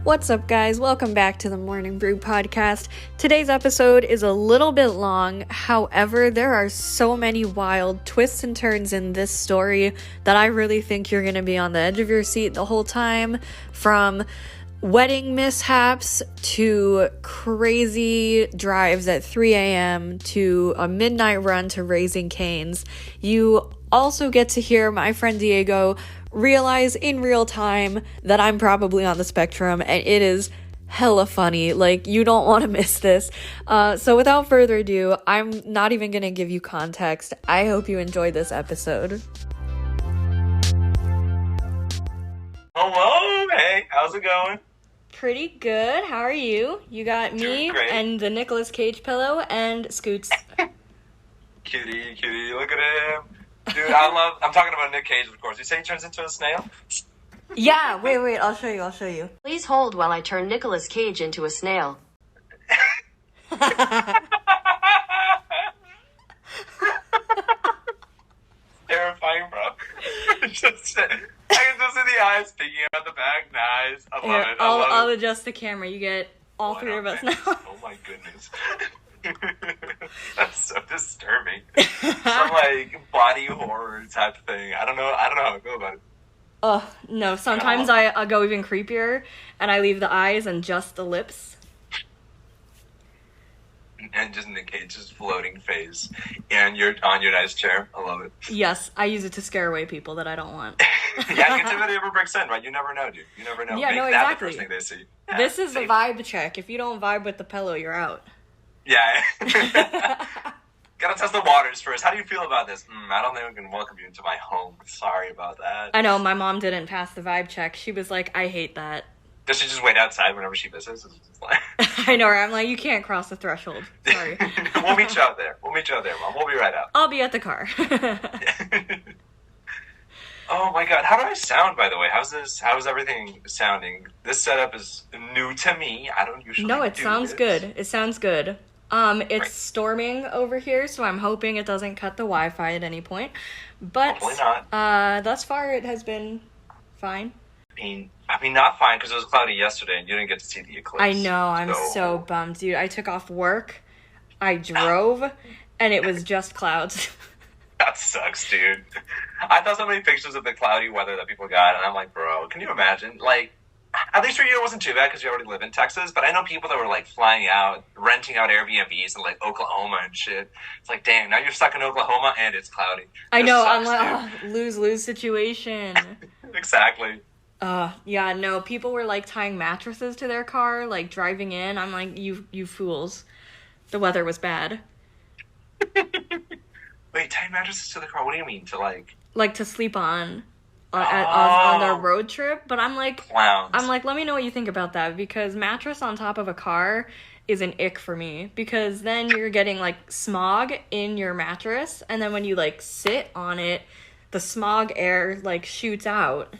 What's up, guys? Welcome back to the Morning Brew podcast. Today's episode is a little bit long. However, there are so many wild twists and turns in this story that I really think you're going to be on the edge of your seat the whole time. From wedding mishaps to crazy drives at 3 a.m. to a midnight run to Raising Cane's. You also get to hear my friend Diego realize in real time that I'm probably on the spectrum, and it is hella funny. Like, you don't want to miss this. So without further ado, I'm not even gonna give you context. I hope you enjoy this episode. Hello, hey, how's it going? Pretty good. How are you? You got me and the Nicolas Cage pillow and Scoots. Cutie, look at him. Dude, I'm talking about Nick Cage, of course. You say he turns into a snail? Yeah, wait, I'll show you. Please hold while I turn Nicolas Cage into a snail. Terrifying, bro. I can just see the eyes peeking out the back. Nice. I love it. I'll adjust the camera. You get all three of us now. Oh my goodness. That's so disturbing. Some like body horror type thing. I don't know how I feel about it. Oh no, sometimes I'll go even creepier and I leave the eyes and just the lips. And just Nick Cage's floating face. And you're on your nice chair. I love it. Yes, I use it to scare away people that I don't want. Yeah, negativity ever breaks in, right? You never know, dude. You never know. Yeah, Make no, that exactly. the first thing they see. Yeah, this is the vibe check. If you don't vibe with the pillow, you're out. Yeah. Gotta test the waters first. How do you feel about this? I don't think we can welcome you into my home. Sorry about that. I know, my mom didn't pass the vibe check. She was like, I hate that. Does she just wait outside whenever she visits? I know, I'm like, you can't cross the threshold. Sorry. We'll meet you out there, Mom. We'll be right out. I'll be at the car. Oh my god, how do I sound, by the way? How's everything sounding? This setup is new to me. I don't usually No, it sounds good. It's Right. storming over here, so I'm hoping it doesn't cut the Wi-Fi at any point. But hopefully not. Thus far it has been fine. I mean, not fine because it was cloudy yesterday and you didn't get to see the eclipse. I know, I'm so bummed, dude. I took off work, I drove, and it was just clouds. That sucks, dude. I saw so many pictures of the cloudy weather that people got, and I'm like, bro, can you imagine? Like, at least for you, it wasn't too bad because you already live in Texas, but I know people that were, like, flying out, renting out Airbnbs in, like, Oklahoma and shit. It's like, dang, now you're stuck in Oklahoma and it's cloudy. I know, sucks, I'm like, lose-lose situation. Exactly. Yeah, no, people were, like, tying mattresses to their car, like, driving in. I'm like, you fools. The weather was bad. Wait, tying mattresses to the car? What do you mean? To, like... Like, to sleep on their road trip, but I'm like, Clowns. let me know what you think about that, because mattress on top of a car is an ick for me, because then you're getting, like, smog in your mattress, and then when you, like, sit on it, the smog air, like, shoots out.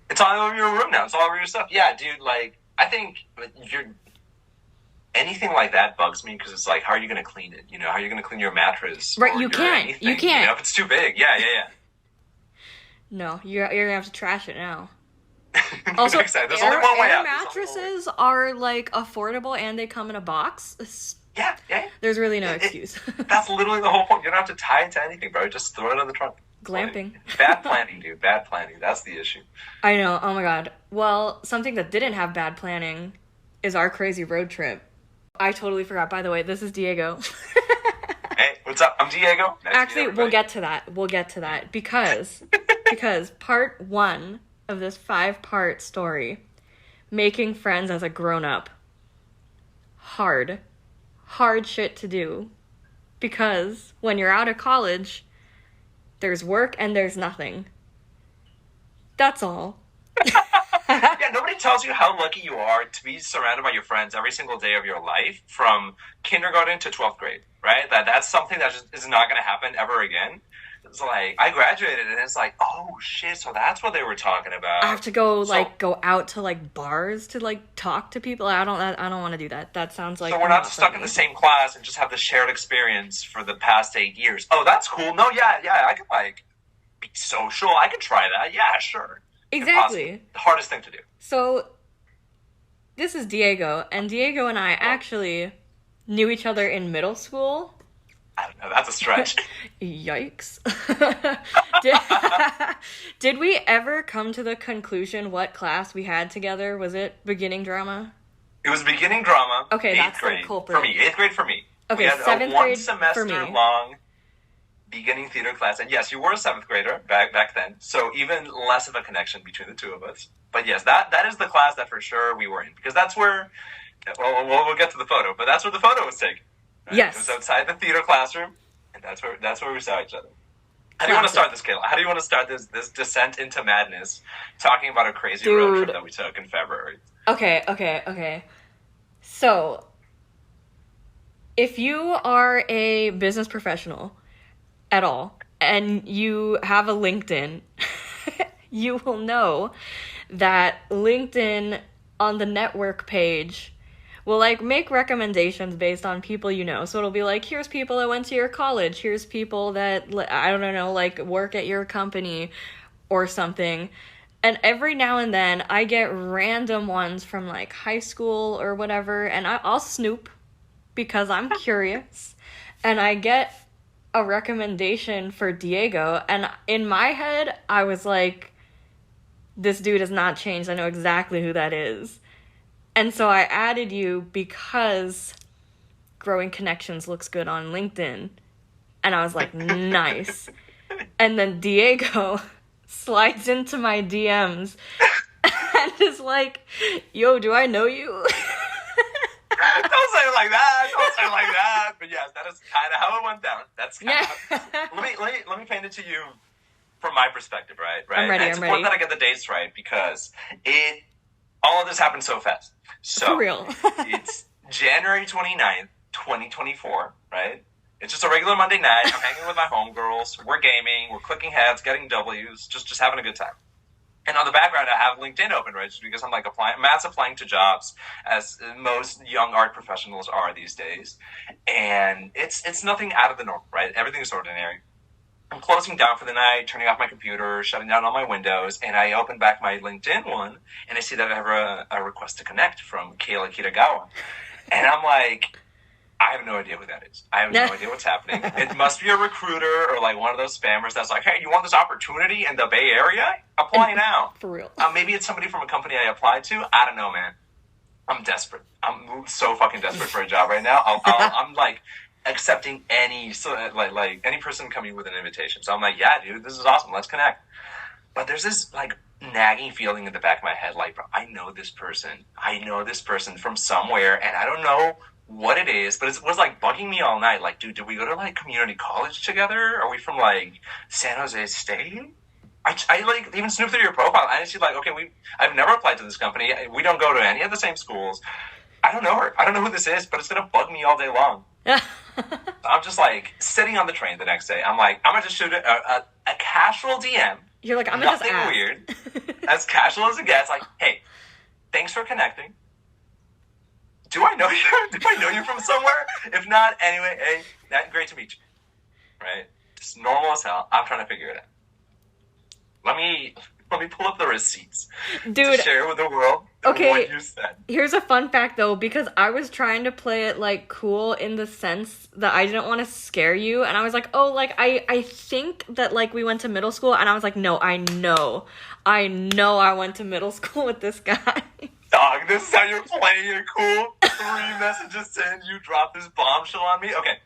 It's all over your room now. It's all over your stuff. Yeah, dude, like, I think anything like that bugs me because it's like, how are you going to clean it? You know, how are you going to clean your mattress? Right, you can't. Anything, You can't. You know, if it's too big. Yeah. No, you're going to have to trash it now. Also, There's only one way out. mattresses are, like, affordable and they come in a box. Yeah. There's really no excuse. That's literally the whole point. You don't have to tie it to anything, bro. Just throw it in the trunk. Glamping. Bad planning, dude. Bad planning. That's the issue. I know. Oh my god. Well, something that didn't have bad planning is our crazy road trip. I totally forgot. By the way, this is Diego. Hey, what's up? I'm Diego. Nice Actually, we'll get to that because part 1 of this 5-part story, making friends as a grown-up, hard shit to do, because when you're out of college, there's work and there's nothing. That's all. Yeah, nobody tells you how lucky you are to be surrounded by your friends every single day of your life from kindergarten to 12th grade, right? That's something that just is not going to happen ever again. It's like, I graduated and it's like, oh shit, so that's what they were talking about. I have to go out to, like, bars to, like, talk to people. I don't want to do that. That sounds like... So we're not stuck in the same class and just have the shared experience for the past 8 years. Oh, that's cool. No, yeah, I could, like, be social. I could try that. Yeah, sure. Exactly. The hardest thing to do. So this is Diego, and Diego and I actually knew each other in middle school. I don't know, that's a stretch. Yikes. did, did we ever come to the conclusion what class we had together? Was it beginning drama? It was beginning drama. Okay, that's the grade culprit. for me. 8th grade for me. Okay, we had 7th a one grade semester for me. long beginning theater class, and yes, you were a 7th grader back then, so even less of a connection between the two of us. But yes, that is the class that for sure we were in, because that's where, well, we'll get to the photo, but that's where the photo was taken. Right? Yes. It was outside the theater classroom, and that's where we saw each other. How do you want to start this, Kayla? How do you want to start this descent into madness, talking about a crazy road trip that we took in February? Okay. So, if you are a business professional at all, and you have a LinkedIn, you will know that LinkedIn on the network page will, like, make recommendations based on people you know. So it'll be like, here's people that went to your college, here's people that, I don't know, like, work at your company or something. And every now and then, I get random ones from, like, high school or whatever, and I'll snoop because I'm curious. And I get a recommendation for Diego, and in my head, I was like, this dude has not changed. I know exactly who that is. And so I added you because growing connections looks good on LinkedIn. And I was like, nice. And then Diego slides into my DMs and is like, yo, do I know you? Don't say it like that. Don't say it like that. But yes, that is kind of how it went down. That's kind of let me paint it to you from my perspective, right? I'm ready. It's important that I get the dates right, because all of this happened so fast. So For real. It's January 29th, 2024, right? It's just a regular Monday night. I'm hanging with my homegirls. We're gaming. We're clicking heads, getting W's, just having a good time. And on the background, I have LinkedIn open, right? Just because I'm like Matt's applying to jobs, as most young art professionals are these days. And it's nothing out of the norm, right? Everything is ordinary. I'm closing down for the night, turning off my computer, shutting down all my windows, and I open back my LinkedIn one, and I see that I have a request to connect from Kayla Kitagawa. And I'm like, I have no idea who that is. I have no idea what's happening. It must be a recruiter or like one of those spammers that's like, hey, you want this opportunity in the Bay Area? Apply now. For real. Maybe it's somebody from a company I applied to. I don't know, man. I'm desperate. I'm so fucking desperate for a job right now. I'm like accepting any any person coming with an invitation. So I'm like, yeah, dude, this is awesome. Let's connect. But there's this like nagging feeling in the back of my head, like, bro, I know this person from somewhere, and I don't know what it is, but it was like bugging me all night. Like, dude, did we go to like community college together? Are we from like San Jose State? I like even snooped through your profile. I see like, okay, I've never applied to this company. We don't go to any of the same schools. I don't know her. I don't know who this is, but it's gonna bug me all day long. I'm just like sitting on the train the next day. I'm like, I'm gonna just shoot a casual DM. You're like, I'm gonna just nothing ask. weird, as casual as it gets. Like, hey, thanks for connecting. Do I know you? Do I know you from somewhere? If not, anyway, hey, great to meet you. Right? Just normal as hell. I'm trying to figure it out. Let me pull up the receipts, dude, to share with the world okay, what you said. Here's a fun fact, though, because I was trying to play it, like, cool in the sense that I didn't want to scare you, and I was like, oh, like, I think that, like, we went to middle school, and I was like, no, I know I went to middle school with this guy. Dog, this is how you're playing it cool? 3 messages in, you drop this bombshell on me? Okay,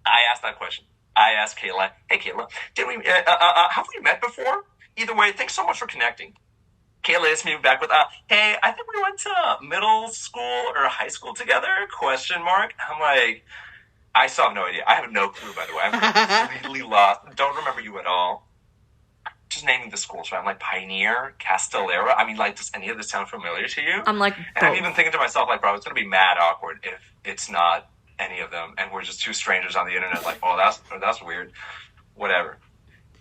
I asked that question. I asked Kayla, hey, Kayla, did we, have we met before? Either way, thanks so much for connecting. Kayla hits me back with, hey, I think we went to middle school or high school together, ? I'm like, I still have no idea. I have no clue, by the way. I'm completely lost. Don't remember you at all. Just naming the schools, right? I'm like, Pioneer, Castellera. I mean, like, does any of this sound familiar to you? I'm like, and I'm even thinking to myself, like, bro, it's going to be mad awkward if it's not any of them, and we're just two strangers on the internet, like, oh, that's weird. Whatever.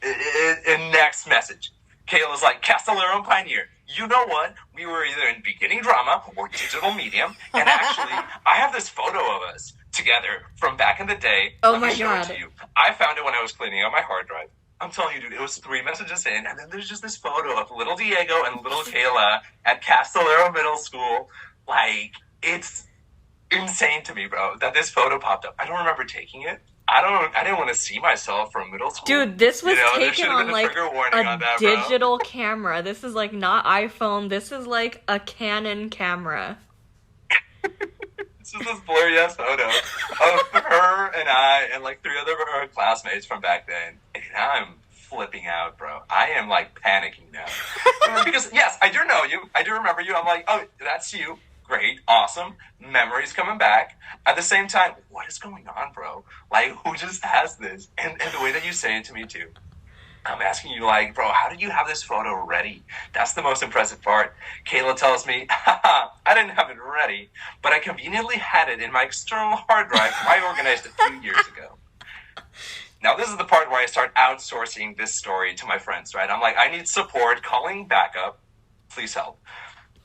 Next message. Kayla's like, Castellera and Pioneer. You know what? We were either in beginning drama or digital medium. And actually, I have this photo of us together from back in the day. Oh Let my me show God. it to you. I found it when I was cleaning out my hard drive. I'm telling you, dude, it was 3 messages in, and then there's just this photo of little Diego and little Kayla at Castellera Middle School. Like, it's insane to me, bro, that this photo popped up. I don't remember taking it. I didn't want to see myself from middle school. Dude, this was there taken should have on been like trigger warning a on that, bro. digital camera. This is like not iPhone. This is like a Canon camera. This is this blurry ass photo of her and I and like 3 other of our classmates from back then. And I'm flipping out, bro. I am like panicking now. Because yes, I do know you. I do remember you. I'm like, oh, that's you. Great, awesome. Memories coming back. At the same time, what is going on, bro? Like, who just has this? And the way that you say it to me too. I'm asking you, like, bro, how did you have this photo ready? That's the most impressive part. Kayla tells me, haha, I didn't have it ready, but I conveniently had it in my external hard drive I organized a few years ago. Now, this is the part where I start outsourcing this story to my friends, right? I'm like, I need support, calling backup. Please help.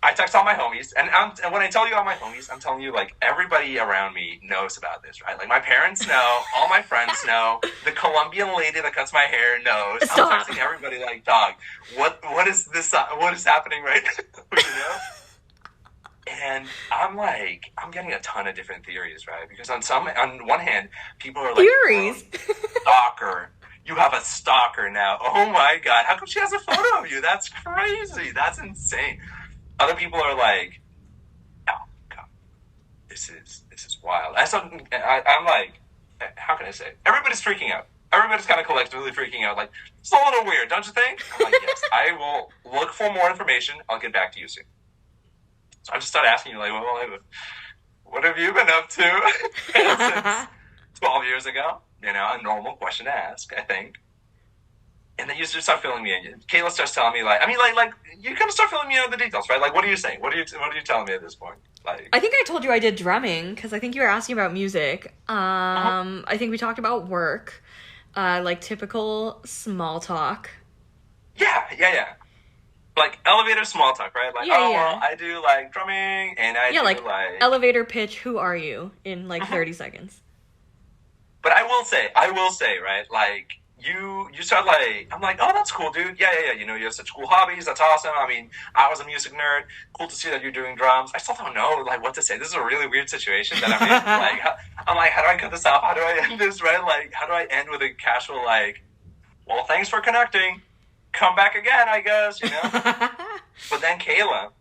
I text all my homies, and when I tell you all my homies, I'm telling you, like, everybody around me knows about this, right? Like, my parents know, all my friends know, the Colombian lady that cuts my hair knows. Stop. I'm texting everybody like, dog, what is this, what is happening right now, you know? And I'm like, I'm getting a ton of different theories, right? Because on one hand, people are like, Theories? Stalker. You have a stalker now. Oh my God, how come she has a photo of you? That's crazy. That's insane. Other people are like, oh God, this is wild. I'm like, how can I say? Everybody's freaking out. Everybody's kind of collectively freaking out. Like, it's a little weird, don't you think? I'm like, yes, I will look for more information. I'll get back to you soon. So I just started asking you, like, well, what have you been up to since 12 years ago? You know, a normal question to ask, I think. And then you just start filling me in. Kayla starts telling me, like, you kind of start filling me in with the details, right? Like, what are you saying? What are you telling me at this point? Like, I think I told you I did drumming, because I think you were asking about music. I think we talked about work, like typical small talk. Yeah. Like, elevator small talk, right? Like, Yeah. Well, I do, like, drumming, and I do, like... elevator pitch, who are you, in, like, 30 seconds. But I will say, right, like... You start like, I'm like, oh, that's cool, dude. Yeah. You know, you have such cool hobbies. That's awesome. I mean, I was a music nerd. Cool to see that you're doing drums. I still don't know, like, what to say. This is a really weird situation that I'm in. Like, I'm like, how do I cut this off? How do I end this, right? Like, how do I end with a casual, like, well, thanks for connecting. Come back again, I guess, you know? But then Kayla,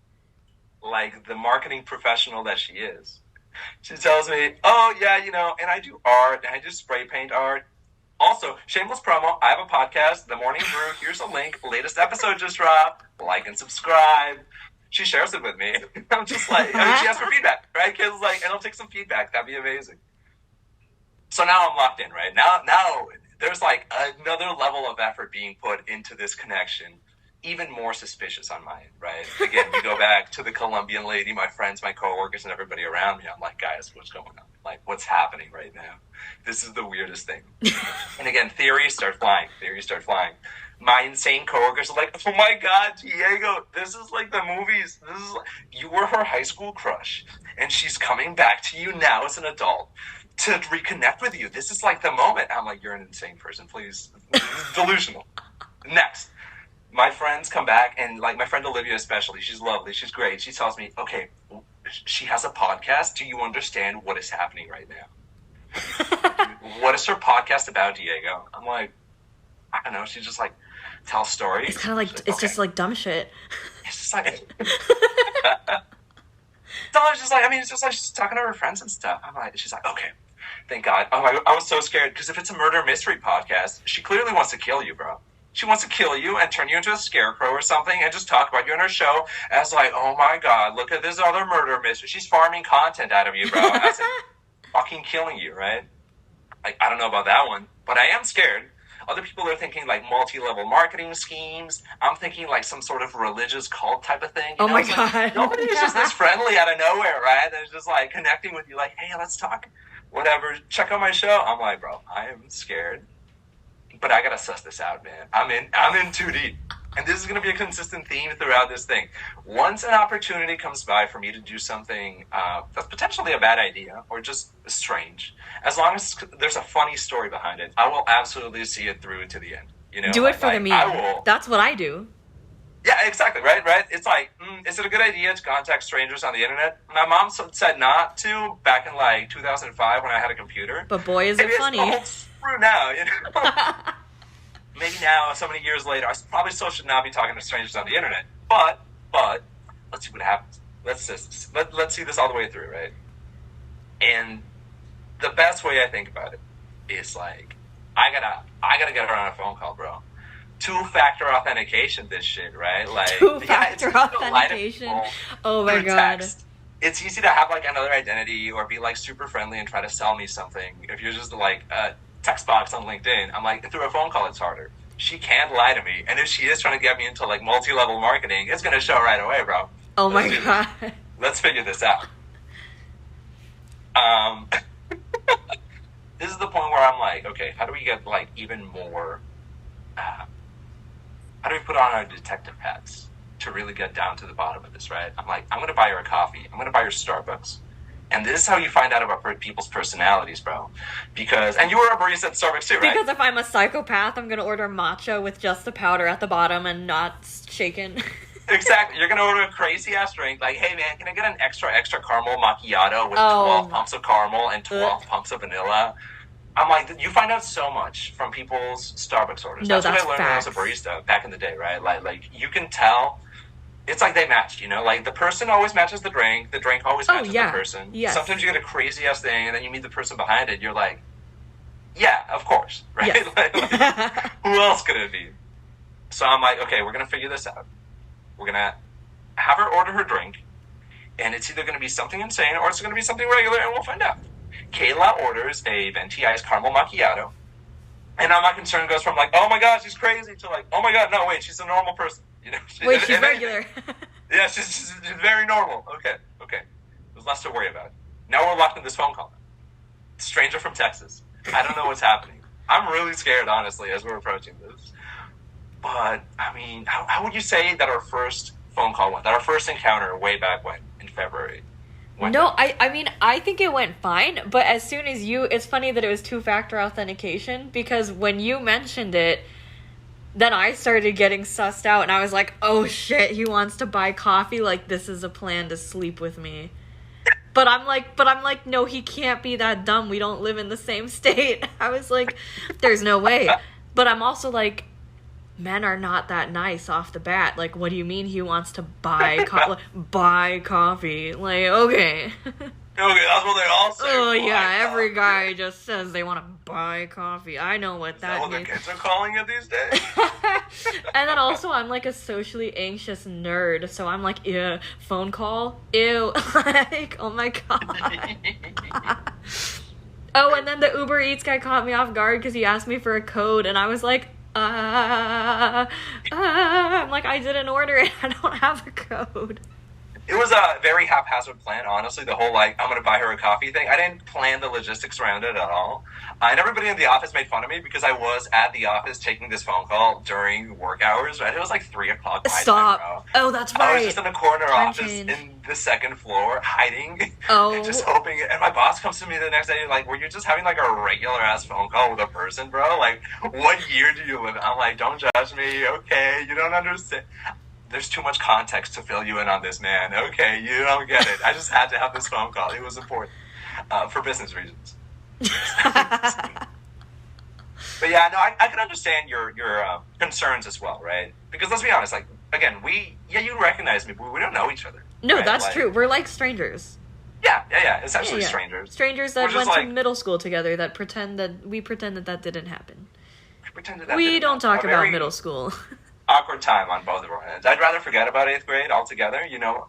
like, the marketing professional that she is, she tells me, oh, yeah, you know, and I do art, and I do spray paint art. Also, shameless promo, I have a podcast, The Morning Brew. Here's a link. Latest episode just dropped. Like and subscribe. She shares it with me. I'm just like, she asks for feedback, right? Kids like, and I'll take some feedback. That'd be amazing. So now I'm locked in, right? Now there's like another level of effort being put into this connection. Even more suspicious on my end, right? Again, we go back to the Colombian lady, my friends, my coworkers, and everybody around me. I'm like, guys, what's going on? Like, what's happening right now? This is the weirdest thing. And again, theories start flying. My insane coworkers are like, oh my God, Diego, this is like the movies. This is like, you were her high school crush, and she's coming back to you now as an adult to reconnect with you. This is like the moment. I'm like, you're an insane person, please. Delusional. Next. My friends come back, and like my friend Olivia especially, she's lovely, she's great. She tells me, okay, she has a podcast. Do you understand what is happening right now? What is her podcast about, Diego? I'm like, I don't know. She just like tells stories. It's kind of like, it's just like dumb shit. It's just like, no, it's just like, I mean, it's just like she's talking to her friends and stuff. I'm like, she's like, okay, thank God. Oh, I was so scared because if it's a murder mystery podcast, she clearly wants to kill you, bro. She wants to kill you and turn you into a scarecrow or something and just talk about you on her show as like, oh my God, look at this other murder mystery. She's farming content out of you, bro. As in fucking killing you, right? Like, I don't know about that one, but I am scared. Other people are thinking like multi-level marketing schemes. I'm thinking like some sort of religious cult type of thing. Oh my God. Like, nobody is just this friendly out of nowhere, right? They're just like connecting with you like, hey, let's talk. Whatever. Check out my show. I'm like, bro, I am scared. But I gotta suss this out, man. I'm in too deep. And this is gonna be a consistent theme throughout this thing. Once an opportunity comes by for me to do something that's potentially a bad idea or just strange, as long as there's a funny story behind it, I will absolutely see it through to the end. You know, do it for the meme. I will. That's what I do. Yeah, exactly, right? It's like, is it a good idea to contact strangers on the internet? My mom said not to back in like 2005 when I had a computer. But boy, is Maybe it funny. it's true now, you know? Maybe now, so many years later, I probably still should not be talking to strangers on the internet. But, let's see what happens. Let's see this all the way through, right? And the best way I think about it is like, I gotta get her on a phone call, bro. Two-factor authentication, this shit, right? Like Two-factor authentication. Oh my god. Text. It's easy to have like another identity or be like super friendly and try to sell me something. If you're just like a text box on LinkedIn, I'm like, through a phone call, it's harder. She can't lie to me, and if she is trying to get me into like multi-level marketing, it's gonna show right away, bro. Oh my god. Let's figure this out. This is the point where I'm like, okay, how do we get like even more? How do we put on our detective hats to really get down to the bottom of this, right? I'm like, I'm going to buy her a coffee. I'm going to buy her Starbucks. And this is how you find out about people's personalities, bro. And you were a barista at Starbucks too, right? Because if I'm a psychopath, I'm going to order matcha with just the powder at the bottom and not shaken. Exactly. You're going to order a crazy-ass drink. Like, hey, man, can I get an extra caramel macchiato with 12 pumps of caramel and 12 pumps of vanilla? I'm like, you find out so much from people's Starbucks orders. No, that's what I learned facts. when I was a barista back in the day, right? Like you can tell. It's like they match, you know? Like, the person always matches the drink always matches the person. Yes. Sometimes you get a crazy-ass thing, and then you meet the person behind it, you're like, yeah, of course, right? Yes. like, who else could it be? So I'm like, okay, we're going to figure this out. We're going to have her order her drink, and it's either going to be something insane or it's going to be something regular, and we'll find out. Kayla orders a venti iced caramel macchiato, and now my concern goes from like, oh my god, she's crazy, to like, oh my god, no, wait, she's a normal person. You know, Wait, she's regular. Yeah, she's very normal. Okay. There's less to worry about. Now we're locked in this phone call. Stranger from Texas. I don't know what's happening. I'm really scared, honestly, as we're approaching this. But, I mean, how would you say that our first phone call went? That our first encounter way back when, in February? No, I mean, I think it went fine, but as soon as it's funny that it was two-factor authentication, because when you mentioned it, then I started getting sussed out, and I was like, oh shit, he wants to buy coffee, like, this is a plan to sleep with me. But I'm like, no, he can't be that dumb, we don't live in the same state. I was like, there's no way. But I'm also like, men are not that nice off the bat. Like, what do you mean he wants to buy buy coffee? Like, okay. Okay, that's what they all say. Oh, yeah, every coffee. guy just says they want to buy coffee. I know what Is that what the means. kids are calling it these days? And then also, I'm like a socially anxious nerd, so I'm like, ew, phone call? Ew. Like, oh my god. Oh, and then the Uber Eats guy caught me off guard because he asked me for a code, and I was like, I'm like, I didn't order it. I don't have a code. It was a very haphazard plan, honestly, the whole, like, I'm going to buy her a coffee thing. I didn't plan the logistics around it at all. And everybody in the office made fun of me because I was at the office taking this phone call during work hours, right? It was like 3 o'clock my Stop. time, bro. Oh, that's right. I was just in a corner Time office change. in the second floor, hiding, Oh. and just hoping. And my boss comes to me the next day, like, were you just having, like, a regular-ass phone call with a person, bro? Like, what year do you live in? I'm like, don't judge me, okay? You don't understand. There's too much context to fill you in on this, man. Okay, you don't get it. I just had to have this phone call. It was important for business reasons. But yeah, no, I can understand your concerns as well, right? Because let's be honest, like, again, you recognize me, but we don't know each other. No, right? that's Like, true. We're like strangers. Yeah, essentially Yeah. strangers. Strangers We're that just went like- to middle school together that pretend that didn't happen. Pretended that We didn't don't happen. talk A about very middle school. awkward time on both of our ends. I'd rather forget about 8th grade altogether, you know.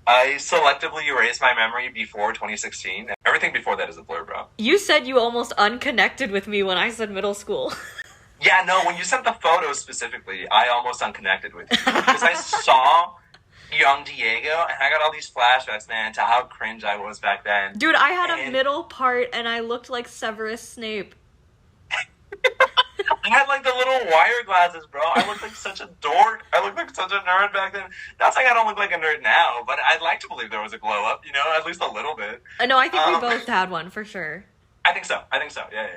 I selectively erased my memory before 2016. Everything before that is a blur, bro. You said you almost unconnected with me when I said middle school. Yeah, no, when you sent the photos specifically, I almost unconnected with you. Because I saw young Diego, and I got all these flashbacks, man, to how cringe I was back then. Dude, I had a And- middle part and I looked like Severus Snape. I had, like, the little wire glasses, bro. I looked like such a dork. I looked like such a nerd back then. Not saying I don't look like a nerd now, but I'd like to believe there was a glow up, you know, at least a little bit. No, I think we Um, both had one for sure. I think so. Yeah.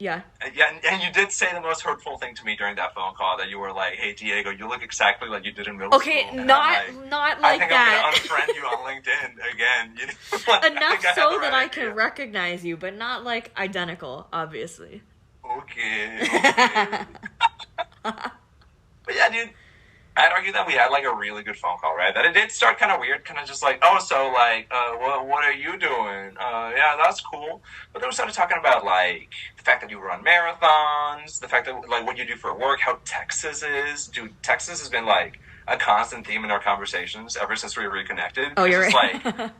Yeah. Yeah, and you did say the most hurtful thing to me during that phone call, that you were like, "Hey, Diego, you look exactly like you did in middle Okay, school." And not I'm not I like think that. I'm gonna unfriend you on LinkedIn again. You know? Like, I Enough think I had so the that right I can idea. recognize you, but not like identical, obviously. Okay. But yeah, dude, I'd argue that we had like a really good phone call, right? That it did start kind of weird, kind of just like, oh, so like, what are you doing? Yeah, that's cool. But then we started talking about like the fact that you run marathons, the fact that like what you do for work, how Texas is. Dude, Texas has been like a constant theme in our conversations ever since we reconnected. Oh, you're It's right. like,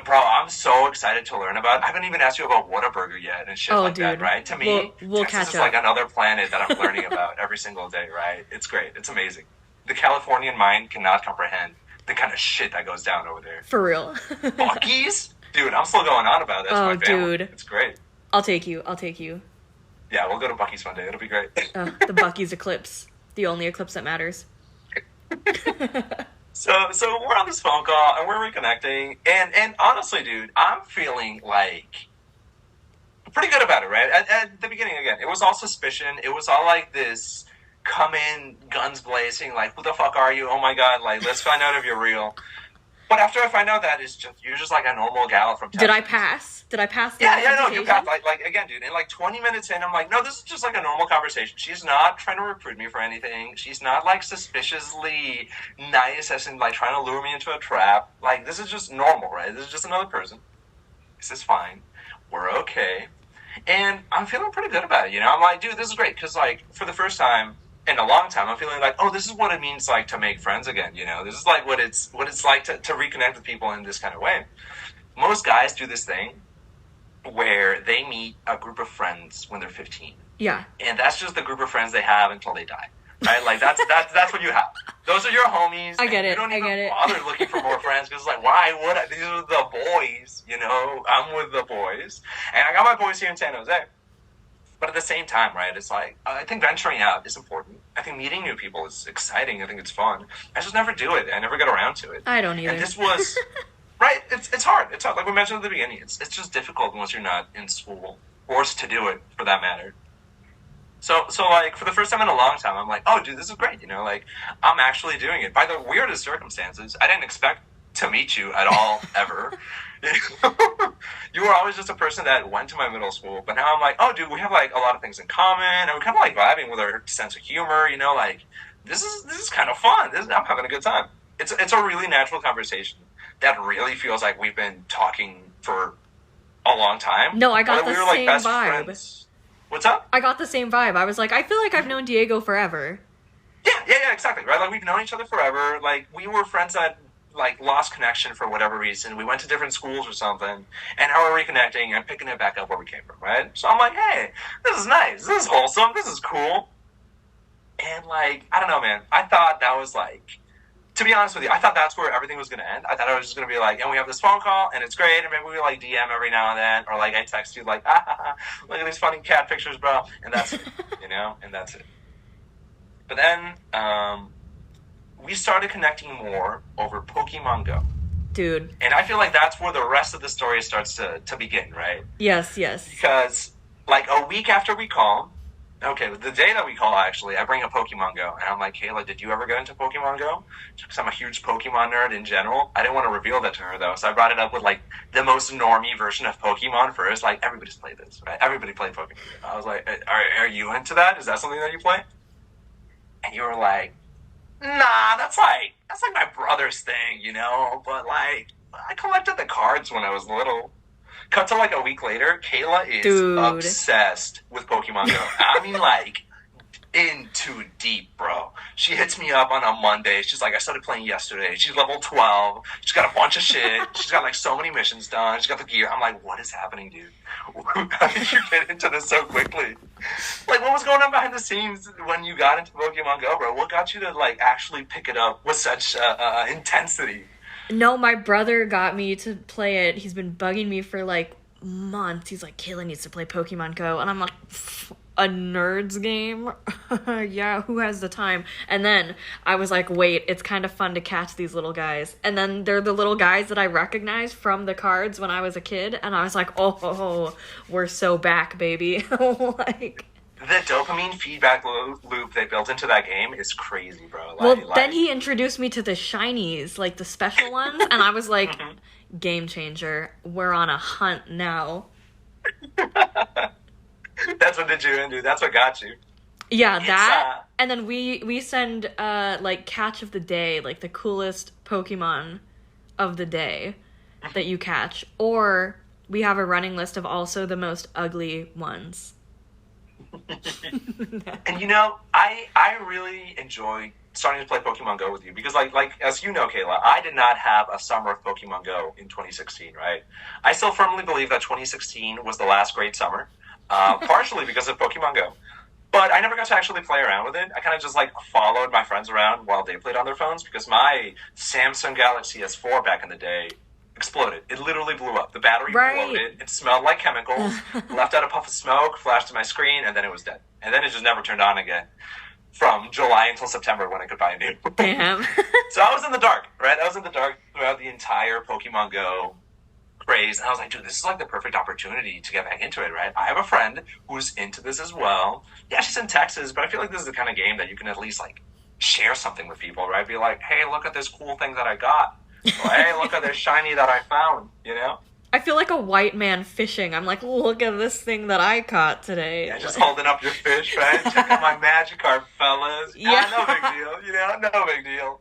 bro, I'm so excited to learn about. I haven't even asked you about Whataburger yet and shit Oh, like that, dude. right? To me, We'll Texas catch is up. like another planet that I'm learning about every single day, right? It's great. It's amazing. The Californian mind cannot comprehend the kind of shit that goes down over there. For real. Buc-ee's? Dude, I'm still going on about that to Oh, my family. dude. It's great. I'll take you. I'll take you. Yeah, we'll go to Buc-ee's one day. It'll be great. The Buc-ee's eclipse. The only eclipse that matters. So we're on this phone call and we're reconnecting, and honestly, dude, I'm feeling like pretty good about it, right? At the beginning, again, it was all suspicion. It was all like this come in, guns blazing, like, who the fuck are you? Oh my god, like, let's find out if you're real. But after I find out that you're just like a normal gal from Texas. Did I pass? Did I pass the Yeah, no, you identification? passed. Like again, dude, in like 20 minutes in, I'm like, no, this is just like a normal conversation. She's not trying to recruit me for anything. She's not like suspiciously nice as in like trying to lure me into a trap. Like, this is just normal, right? This is just another person. This is fine. We're okay. And I'm feeling pretty good about it, you know? I'm like, dude, this is great. Because, like, for the first time in a long time, I'm feeling like, oh, this is what it means, like, to make friends again, you know? This is, like, what it's like to reconnect with people in this kind of way. Most guys do this thing where they meet a group of friends when they're 15. Yeah. And that's just the group of friends they have until they die. Right? Like, that's what you have. Those are your homies. I get it. You don't I even get it. bother looking for more friends because, like, why would I? These are the boys, you know? I'm with the boys. And I got my boys here in San Jose. But at the same time, right, it's like, I think venturing out is important. I think meeting new people is exciting. I think it's fun. I just never do it. I never get around to it. I don't either. And this was, right, it's hard. It's hard. Like we mentioned at the beginning, it's just difficult once you're not in school. Forced to do it, for that matter. So like, for the first time in a long time, I'm like, oh, dude, this is great, you know? Like, I'm actually doing it. By the weirdest circumstances, I didn't expect to meet you at all, ever. You were always just a person that went to my middle school, but now I'm like, oh, dude, we have, like, a lot of things in common, and we're kind of, like, vibing with our sense of humor, you know? Like, this is kind of fun. I'm having a good time. It's a really natural conversation that really feels like we've been talking for a long time. No, I got Or that the we were, like, same best vibe. friends. What's up? I got the same vibe. I was like, I feel like I've known Diego forever. Yeah, exactly. Right, like we've known each other forever. Like we were friends that like lost connection for whatever reason. We went to different schools or something, and now we're reconnecting and picking it back up where we came from. Right. So I'm like, hey, this is nice. This is wholesome. This is cool. And like, I don't know, man. I thought that was like, to be honest with you, I thought that's where everything was going to end. I thought I was just going to be like, and we have this phone call, and it's great, and maybe we like DM every now and then, or like I text you like, look at these funny cat pictures, bro, and that's it, you know, and that's it. But then we started connecting more over Pokemon Go, Dude. and I feel like that's where the rest of the story starts to begin, right? Yes. Because like a week after we call. Okay, the day that we call, actually, I bring up Pokemon Go, and I'm like, Kayla, did you ever get into Pokemon Go? Because I'm a huge Pokemon nerd in general. I didn't want to reveal that to her, though, so I brought it up with, like, the most normie version of Pokemon first. Like, everybody's played this, right? Everybody played Pokemon Go. I was like, are you into that? Is that something that you play? And you were like, nah, that's like my brother's thing, you know? But, like, I collected the cards when I was little. Cut to like a week later, Kayla is obsessed with Pokemon Go. I mean, like, in too deep, bro. She hits me up on a Monday. She's like, I started playing yesterday. She's level 12. She's got a bunch of shit. She's got like so many missions done. She's got the gear. I'm like, what is happening, dude? How did you get into this so quickly? Like, what was going on behind the scenes when you got into Pokemon Go, bro? What got you to like actually pick it up with such intensity? No, my brother got me to play it. He's been bugging me for like months. He's like, Kayla needs to play Pokemon Go. And I'm like, a nerds game. Yeah, who has the time? And then I was like, wait, it's kind of fun to catch these little guys. And then they're the little guys that I recognized from the cards when I was a kid. And I was like, oh, we're so back, baby. Like... The dopamine feedback loop they built into that game is crazy, bro. Well, then he introduced me to the shinies, like the special ones, and I was like, game changer. We're on a hunt now. That's what did you into. That's what got you. Yeah, that. And then we send, like, catch of the day, like the coolest Pokemon of the day that you catch. Or we have a running list of also the most ugly ones. And you know, I really enjoy starting to play Pokemon Go with you because like as you know, Kayla, I did not have a summer of Pokemon Go in 2016, right? I still firmly believe that 2016 was the last great summer, partially because of Pokemon Go. But I never got to actually play around with it. I kind of just like followed my friends around while they played on their phones because my Samsung Galaxy S4 back in the day exploded. It literally blew up. The battery exploded. It smelled like chemicals. Left out a puff of smoke, flashed to my screen, and then it was dead. And then it just never turned on again from July until September when I could buy a new. Damn. So I was in the dark, right? I was in the dark throughout the entire Pokemon Go craze. And I was like, dude, this is like the perfect opportunity to get back into it, right? I have a friend who's into this as well. Yeah, she's in Texas, but I feel like this is the kind of game that you can at least like share something with people, right? Be like, hey, look at this cool thing that I got. Or, hey, look at this shiny that I found, you know? I feel like a white man fishing. I'm like, look at this thing that I caught today. Yeah, just holding up your fish, right? Check out my Magikarp, fellas. Yeah. No big deal, you know? No big deal.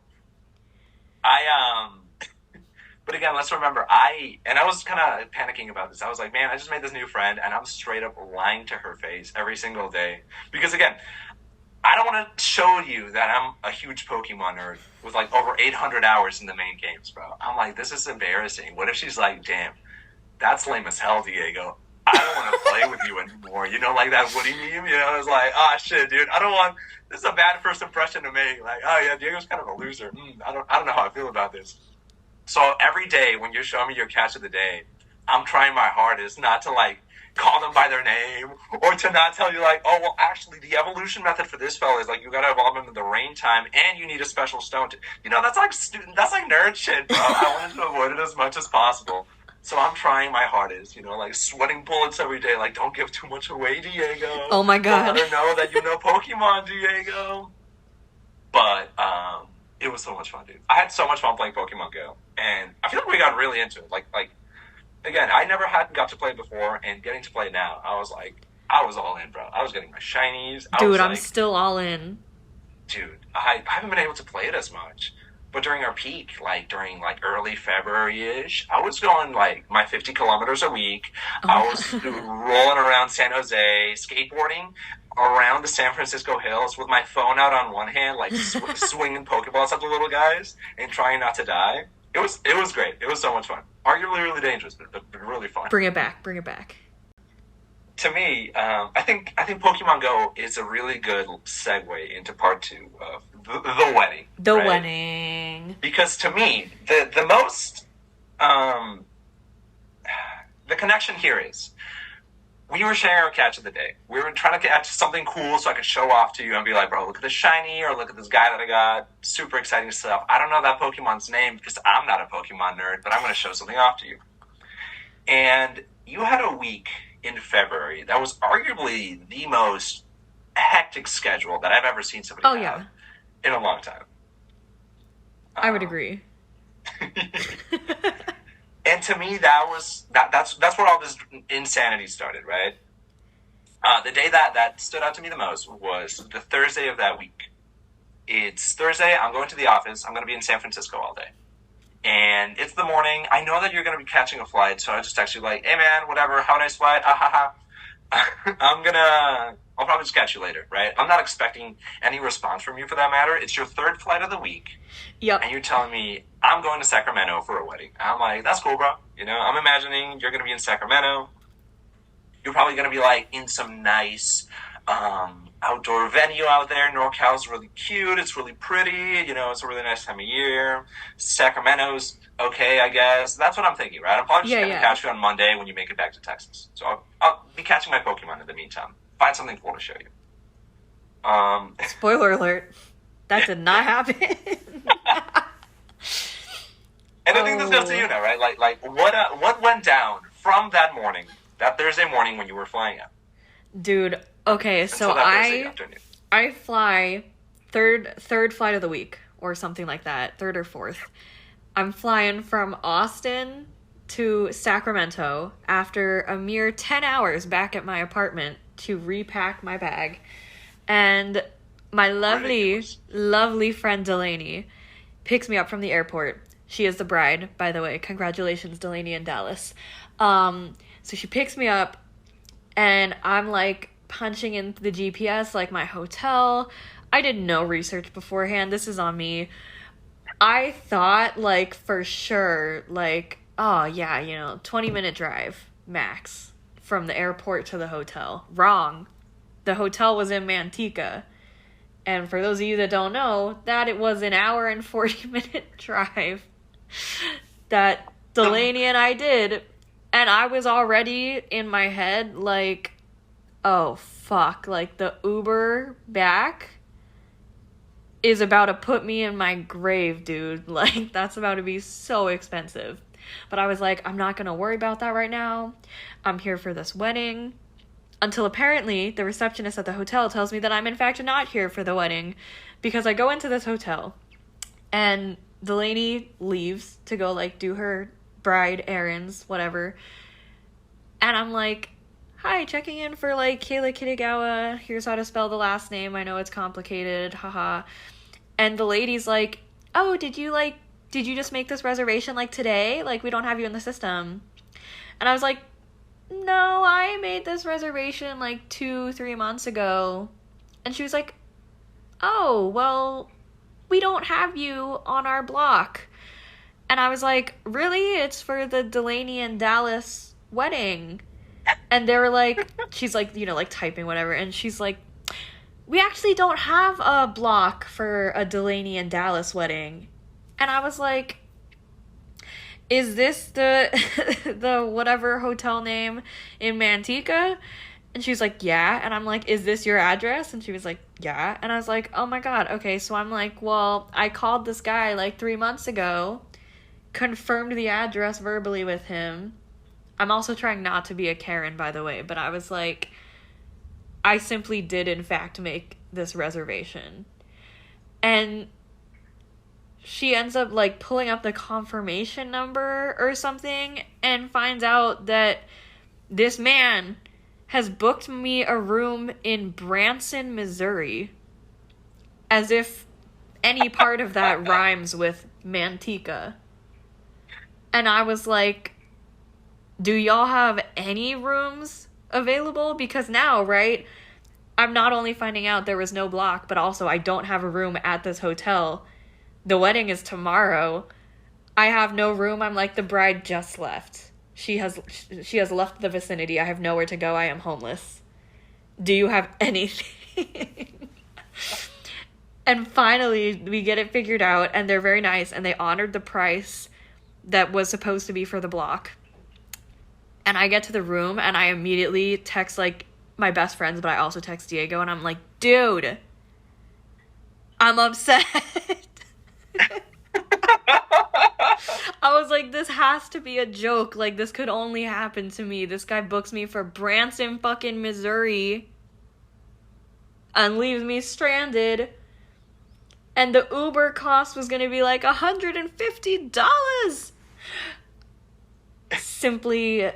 But again, let's remember, I was kind of panicking about this. I was like, man, I just made this new friend, and I'm straight up lying to her face every single day. Because again, I don't want to show you that I'm a huge Pokemon nerd with like over 800 hours in the main games, bro. I'm like, this is embarrassing. What if she's like, damn, that's lame as hell, Diego. I don't want to play with you anymore. You know, like that Woody meme? You know, it's like, oh shit, dude, this is a bad first impression to make. Like, oh yeah, Diego's kind of a loser. I don't know how I feel about this. So every day when you're showing me your catch of the day, I'm trying my hardest not to like call them by their name or to not tell you like, oh, well, actually the evolution method for this fella is like you got to evolve him in the rain time and you need a special stone to, you know, that's like nerd shit, bro. I wanted to avoid it as much as possible. So I'm trying my hardest, you know, like sweating bullets every day. Like, don't give too much away, Diego. Oh my God. Don't let her know that you know Pokemon, Diego. But, it was so much fun, dude. I had so much fun playing Pokemon Go. And I feel like we got really into it. Like, again, I never had got to play before, and getting to play now, I was all in, bro. I was getting my shinies. Dude, I'm still all in. Dude, I haven't been able to play it as much. But during our peak, like during like early February-ish, I was going like my 50 kilometers a week. Oh. I was rolling around San Jose, skateboarding around the San Francisco hills with my phone out on one hand, like swinging Pokeballs at the little guys and trying not to die. It was great. It was so much fun. Arguably really dangerous, but really fun. Bring it back. To me, I think Pokemon Go is a really good segue into part 2 of the wedding. The wedding. Because to me, the most the connection here is we were sharing our catch of the day. We were trying to catch something cool so I could show off to you and be like, bro, look at this shiny, or look at this guy that I got. Super exciting stuff. I don't know that Pokemon's name because I'm not a Pokemon nerd, but I'm going to show something off to you. And you had a week in February that was arguably the most hectic schedule that I've ever seen somebody have in a long time. I would agree. And to me, that's where all this insanity started, right? The day that stood out to me the most was the Thursday of that week. It's Thursday. I'm going to the office. I'm going to be in San Francisco all day. And it's the morning. I know that you're going to be catching a flight, so I just text you like, hey, man, whatever, have a nice flight. I'll probably just catch you later, right? I'm not expecting any response from you for that matter. It's your third flight of the week. Yep. And you're telling me, I'm going to Sacramento for a wedding. And I'm like, that's cool, bro. You know, I'm imagining you're going to be in Sacramento. You're probably going to be like in some nice outdoor venue out there. NorCal's really cute. It's really pretty. You know, it's a really nice time of year. Sacramento's okay, I guess. That's what I'm thinking, right? I'm probably just going to catch you on Monday when you make it back to Texas. So I'll be catching my Pokemon in the meantime. find something cool to show you. Spoiler alert. That did not happen. And I think this goes to you now, right? Like what went down from that morning, that Thursday morning when you were flying out? Dude, okay, so I fly third flight of the week or something like that, third or fourth. I'm flying from Austin to Sacramento after a mere 10 hours back at my apartment to repack my bag. And my lovely friend Delaney picks me up from the airport. She is the bride, by the way. Congratulations, Delaney in Dallas. So she picks me up, and I'm, like, punching in the GPS, like, my hotel. I did no research beforehand. This is on me. I thought, like, for sure, like, oh, yeah, 20-minute drive, max, from the airport to the hotel. Wrong. The hotel was in Manteca. And for those of you that don't know, that it was an hour and 40-minute drive that Delaney and I did. And I was already in my head like, oh, fuck. Like, the Uber back is about to put me in my grave, dude. Like, that's about to be so expensive. But I was like, I'm not going to worry about that right now. I'm here for this wedding. Until apparently the receptionist at the hotel tells me that I'm in fact not here for the wedding, because I go into this hotel and Delaney leaves to go like do her bride errands, whatever. And I'm like, hi, checking in for like Kayla Kitagawa. Here's how to spell the last name. I know it's complicated. Haha. And the lady's like, oh, did you just make this reservation like today? Like, we don't have you in the system. And I was like, no, I made this reservation like 2-3 months ago. And she was like, oh, well, we don't have you on our block. And I was like, really? It's for the Delaney and Dallas wedding. And they were like, she's like, like typing whatever. And she's like, we actually don't have a block for a Delaney and Dallas wedding. And I was like, is this the whatever hotel name in Manteca? And she was like, yeah. And I'm like, is this your address? And she was like, yeah. And I was like, oh my God. Okay. So I'm like, well, I called this guy like 3 months ago, confirmed the address verbally with him. I'm also trying not to be a Karen, by the way, but I was like, I simply did in fact make this reservation. And she ends up like pulling up the confirmation number or something and finds out that this man has booked me a room in Branson, Missouri, as if any part of that rhymes with Manteca. And I was like, do y'all have any rooms available? Because now, right, I'm not only finding out there was no block, but also I don't have a room at this hotel. The wedding is tomorrow. I have no room. I'm like, the bride just left. She has left the vicinity. I have nowhere to go. I am homeless. Do you have anything? And finally, we get it figured out, and they're very nice, and they honored the price that was supposed to be for the block. And I get to the room, and I immediately text, like, my best friends, but I also text Diego, and I'm like, dude, I'm upset. I was like, this has to be a joke. Like, this could only happen to me. This guy books me for Branson fucking Missouri and leaves me stranded. And the Uber cost was going to be like $150. Simply,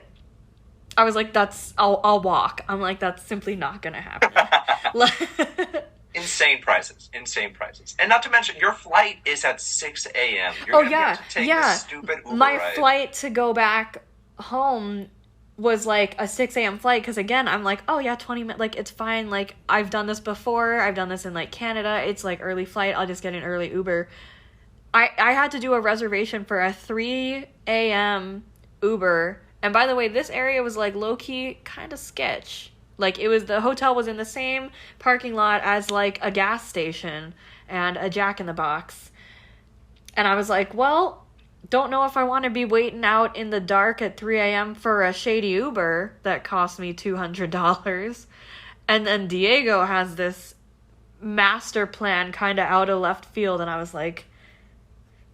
I was like, I'll walk. I'm like, that's simply not going to happen. Insane prices. And not to mention, your flight is at 6 a.m. You're going to have to take this stupid Uber My ride. flight to go back home was like a 6 a.m. flight, because again, I'm like, oh yeah, 20 minutes, like, it's fine. Like, I've done this before. I've done this in like Canada. It's like early flight. I'll just get an early Uber. I had to do a reservation for a 3 a.m. Uber. And by the way, this area was like low-key kind of sketch. Like, the hotel was in the same parking lot as, like, a gas station and a Jack in the Box. And I was like, well, don't know if I want to be waiting out in the dark at 3 a.m. for a shady Uber that cost me $200. And then Diego has this master plan kind of out of left field, and I was like,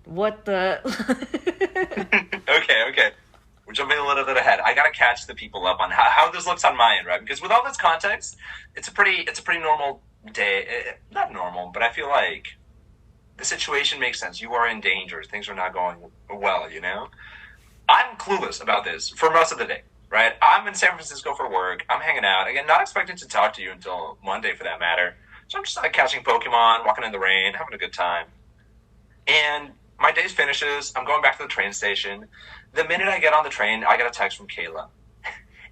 what the... Okay. We're jumping a little bit ahead. I gotta catch the people up on how this looks on my end, right? Because with all this context, it's a pretty normal day. Not normal, but I feel like the situation makes sense. You are in danger. Things are not going well, you know? I'm clueless about this for most of the day, right? I'm in San Francisco for work. I'm hanging out. Again, not expecting to talk to you until Monday for that matter. So I'm just like catching Pokemon, walking in the rain, having a good time. And my day finishes. I'm going back to the train station. The minute I get on the train, I get a text from Kayla.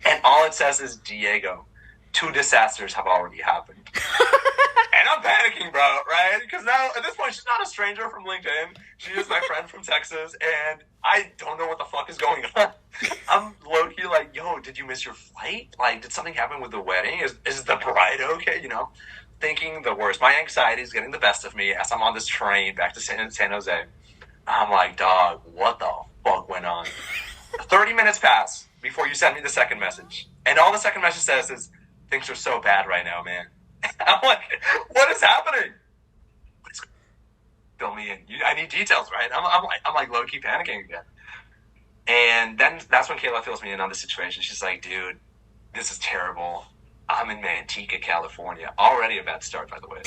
And all it says is, Diego, 2 disasters have already happened. And I'm panicking, bro, right? Because now, at this point, she's not a stranger from LinkedIn. She is my friend from Texas, and I don't know what the fuck is going on. I'm low-key like, yo, did you miss your flight? Like, did something happen with the wedding? Is the bride okay? You know, thinking the worst. My anxiety is getting the best of me as I'm on this train back to San Jose. I'm like, dog, what the fuck went on? 30 minutes pass before you send me the second message. And all the second message says is, things are so bad right now, man. I'm like, what is happening? Fill me in. I need details, right? I'm like low-key panicking again. And then that's when Kayla fills me in on the situation. She's like, dude, this is terrible. I'm in Manteca, California. Already a bad start, by the way.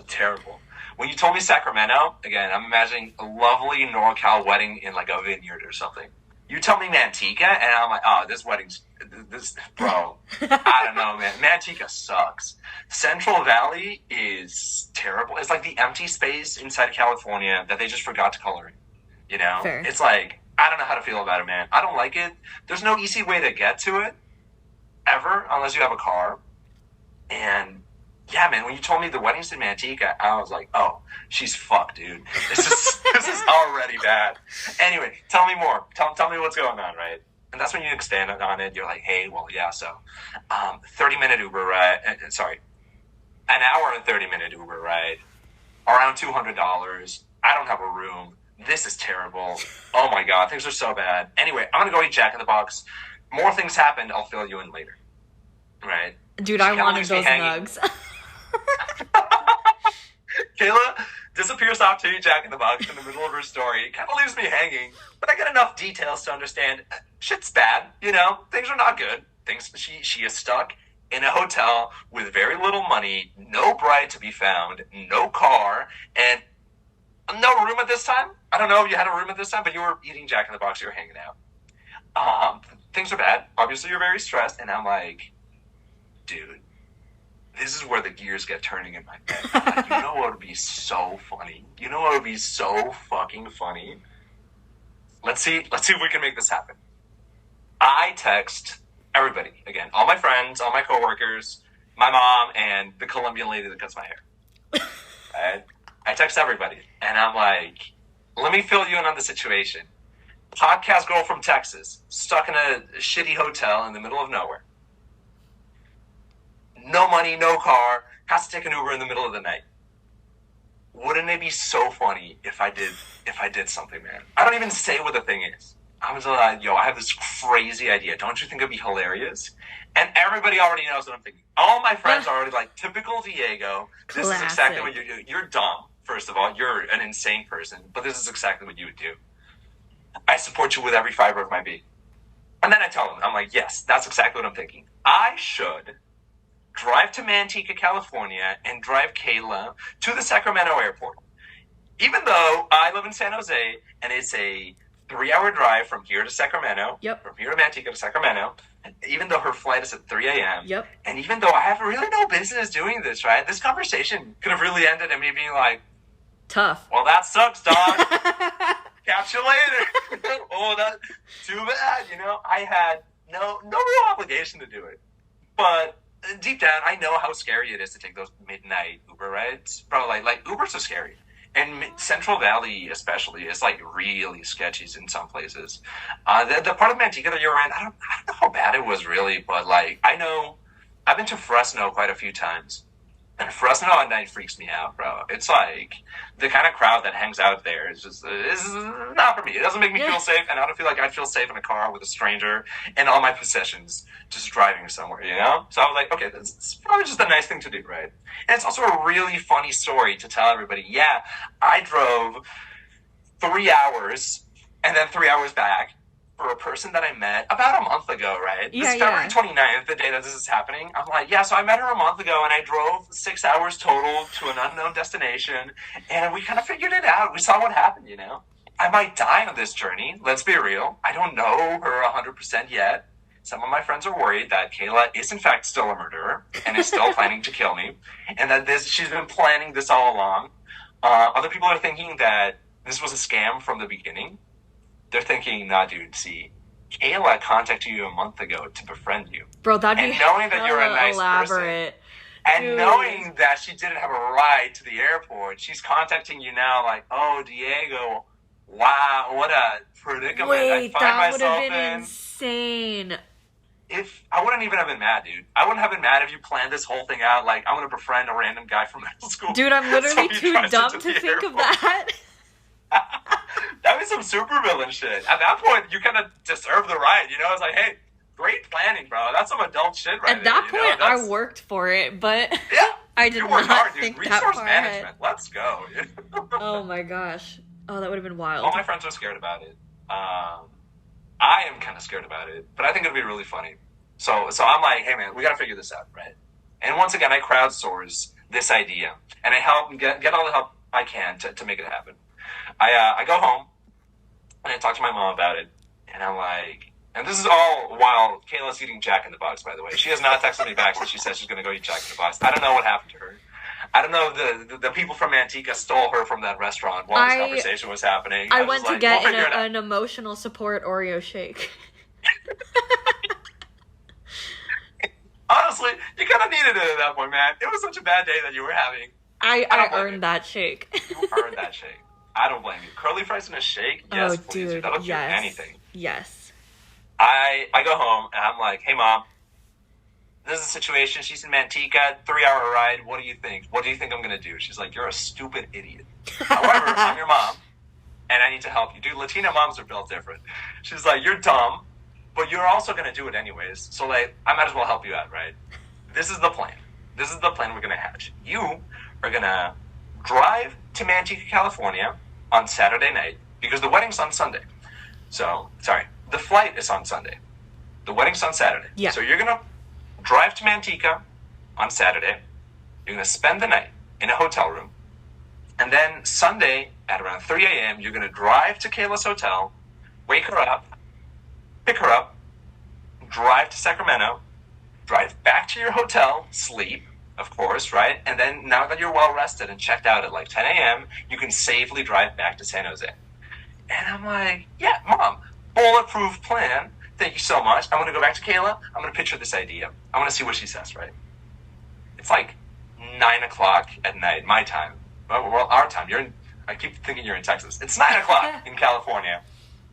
Terrible. When you told me Sacramento, again, I'm imagining a lovely NorCal wedding in like a vineyard or something. You tell me Manteca, and I'm like, oh, bro, I don't know, man. Manteca sucks. Central Valley is terrible. It's like the empty space inside of California that they just forgot to color in. You know? Fair. It's like, I don't know how to feel about it, man. I don't like it. There's no easy way to get to it, ever, unless you have a car. And yeah, man, when you told me the wedding's in Manteca, I was like, oh, she's fucked, dude. This is already bad. Anyway, tell me more. Tell me what's going on, right? And that's when you expand on it. You're like, hey, well, yeah, so 30-minute Uber ride. An hour and 30-minute Uber ride. Around $200. I don't have a room. This is terrible. Oh, my God. Things are so bad. Anyway, I'm going to go eat Jack in the Box. More things happened. I'll fill you in later. Right? Dude, I wanted those nugs. Kayla disappears off to eat Jack in the Box in the middle of her story. It kind of leaves me hanging, but I get enough details to understand shit's bad, you know? Things are not good. She is stuck in a hotel with very little money, no bride to be found, no car, and no room at this time. I don't know if you had a room at this time, but you were eating Jack in the Box, you were hanging out. Things are bad. Obviously, you're very stressed, and I'm like, dude, this is where the gears get turning in my head. Like, you know what would be so funny? You know what would be so fucking funny? Let's see if we can make this happen. I text everybody, again, all my friends, all my coworkers, my mom, and the Colombian lady that cuts my hair. Right? I text everybody, and I'm like, let me fill you in on the situation. Podcast girl from Texas, stuck in a shitty hotel in the middle of nowhere. No money, no car, has to take an Uber in the middle of the night. Wouldn't it be so funny if I did something, man? I don't even say what the thing is. I was like, yo, I have this crazy idea. Don't you think it'd be hilarious? And everybody already knows what I'm thinking. All my friends are already like, typical Diego. This is exactly what you do. You're dumb, first of all. You're an insane person. But this is exactly what you would do. I support you with every fiber of my being. And then I tell them, I'm like, yes, that's exactly what I'm thinking. I should drive to Manteca, California, and drive Kayla to the Sacramento airport. Even though I live in San Jose, and it's a 3-hour drive from here to Sacramento, from here to Manteca to Sacramento, even though her flight is at 3 a.m., and even though I have really no business doing this, right? This conversation could have really ended in me being like, tough. Well, that sucks, dog. Catch you later. Oh, that's too bad, you know? I had no real obligation to do it. But deep down, I know how scary it is to take those midnight Uber rides. Bro, like Uber's so scary. And Central Valley especially is like really sketchy in some places. The part of Manteca that you were in, I don't know how bad it was really, but like I know I've been to Fresno quite a few times. And Fresno at night freaks me out, bro. It's like the kind of crowd that hangs out there is not for me. It doesn't make me feel safe, and I don't feel like I'd feel safe in a car with a stranger and all my possessions just driving somewhere, you know? So I was like, okay, it's probably just a nice thing to do, right? And it's also a really funny story to tell everybody. Yeah, I drove 3 hours and then 3 hours back for a person that I met about a month ago, right? Yeah, This February 29th, the day that this is happening. I'm like, yeah, so I met her a month ago and I drove 6 hours total to an unknown destination and we kind of figured it out. We saw what happened, you know? I might die on this journey. Let's be real. I don't know her 100% yet. Some of my friends are worried that Kayla is in fact still a murderer and is still planning to kill me, and that she's been planning this all along. Other people are thinking that this was a scam from the beginning. They're thinking, nah, dude, see, Kayla contacted you a month ago to befriend you. Bro, that'd be and knowing that you're a nice elaborate. person, and Dude. knowing that she didn't have a ride to the airport, she's contacting you now like, oh, Diego, wow, what a predicament I Wait, find that would have myself been in. insane. If I wouldn't even have been mad, dude. I wouldn't have been mad if you planned this whole thing out. Like, I'm gonna befriend a random guy from middle school. Dude, I'm literally So he too drives you dumb to to the think of airport. that. That was some supervillain shit. At that point, you kind of deserve the ride. You know, it's like, hey, great planning, bro. That's some adult shit right At that there, you point, know? I worked for it, but Yeah, I did you worked not hard, dude. think that Resource far management. ahead. Let's go. Oh my gosh. Oh, that would have been wild. All my friends are scared about it. I am kind of scared about it, but I think it'd be really funny. So I'm like, hey man, we gotta figure this out, right? And once again, I crowdsource this idea, and I help get all the help I can to make it happen. I go home and I talk to my mom about it, and I'm like, and this is all while Kayla's eating Jack in the Box, by the way. She has not texted me back since she said she's gonna go eat Jack in the Box. I don't know what happened to her. I don't know if the people from Manteca stole her from that restaurant while this conversation was happening. I was went to like, get we'll figure it out. an emotional support Oreo shake. Honestly, you kind of needed it at that point, man. It was such a bad day that you were having. I don't blame you. earned that shake. You earned that shake. I don't blame you. Curly fries in a shake? Yes, Oh, please. dude, That'll cure yes. anything. Yes. I go home, and I'm like, hey, Mom, this is a situation. She's in Manteca, 3-hour ride. What do you think? What do you think I'm going to do? She's like, you're a stupid idiot. However, I'm your mom, and I need to help you. Dude, Latina moms are built different. She's like, you're dumb, but you're also going to do it anyways. So, like, I might as well help you out, right? This is the plan. This is the plan we're going to hatch. You are going to drive to Manteca, California on Saturday night because the wedding's on Sunday. So, sorry, the flight is on Sunday. The wedding's on Saturday. Yeah. So you're going to drive to Manteca on Saturday. You're going to spend the night in a hotel room. And then Sunday at around 3 a.m., you're going to drive to Kayla's hotel, wake her up, pick her up, drive to Sacramento, drive back to your hotel, sleep, of course, right? And then now that you're well rested and checked out at like 10 a.m., you can safely drive back to San Jose. And I'm like, yeah, Mom, bulletproof plan. Thank you so much. I'm going to go back to Kayla. I'm going to pitch her this idea. I want to see what she says, right? It's like 9 o'clock at night, my time. Well, our time. I keep thinking you're in Texas. It's 9 o'clock in California.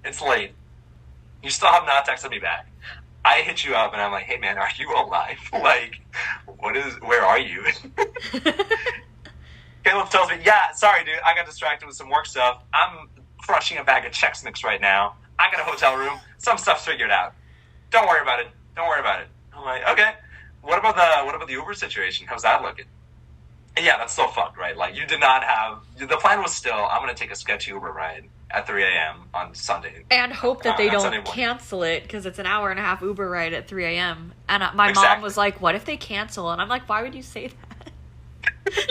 It's late. You still have not texted me back. I hit you up and I'm like, hey man, are you alive? Like, where are you? Caleb tells me, yeah, sorry dude, I got distracted with some work stuff. I'm crushing a bag of Chex Mix right now. I got a hotel room. Some stuff's figured out. Don't worry about it. Don't worry about it. I'm like, okay. What about the Uber situation? How's that looking? And yeah, that's still fucked, right? Like, you did not have... The plan was still, I'm going to take a sketchy Uber ride at 3 a.m. on Sunday. And hope that they on Sunday don't morning. cancel it because it's an hour and a half Uber ride at 3 a.m. And my mom Exactly. was like, what if they cancel? And I'm like, why would you say that?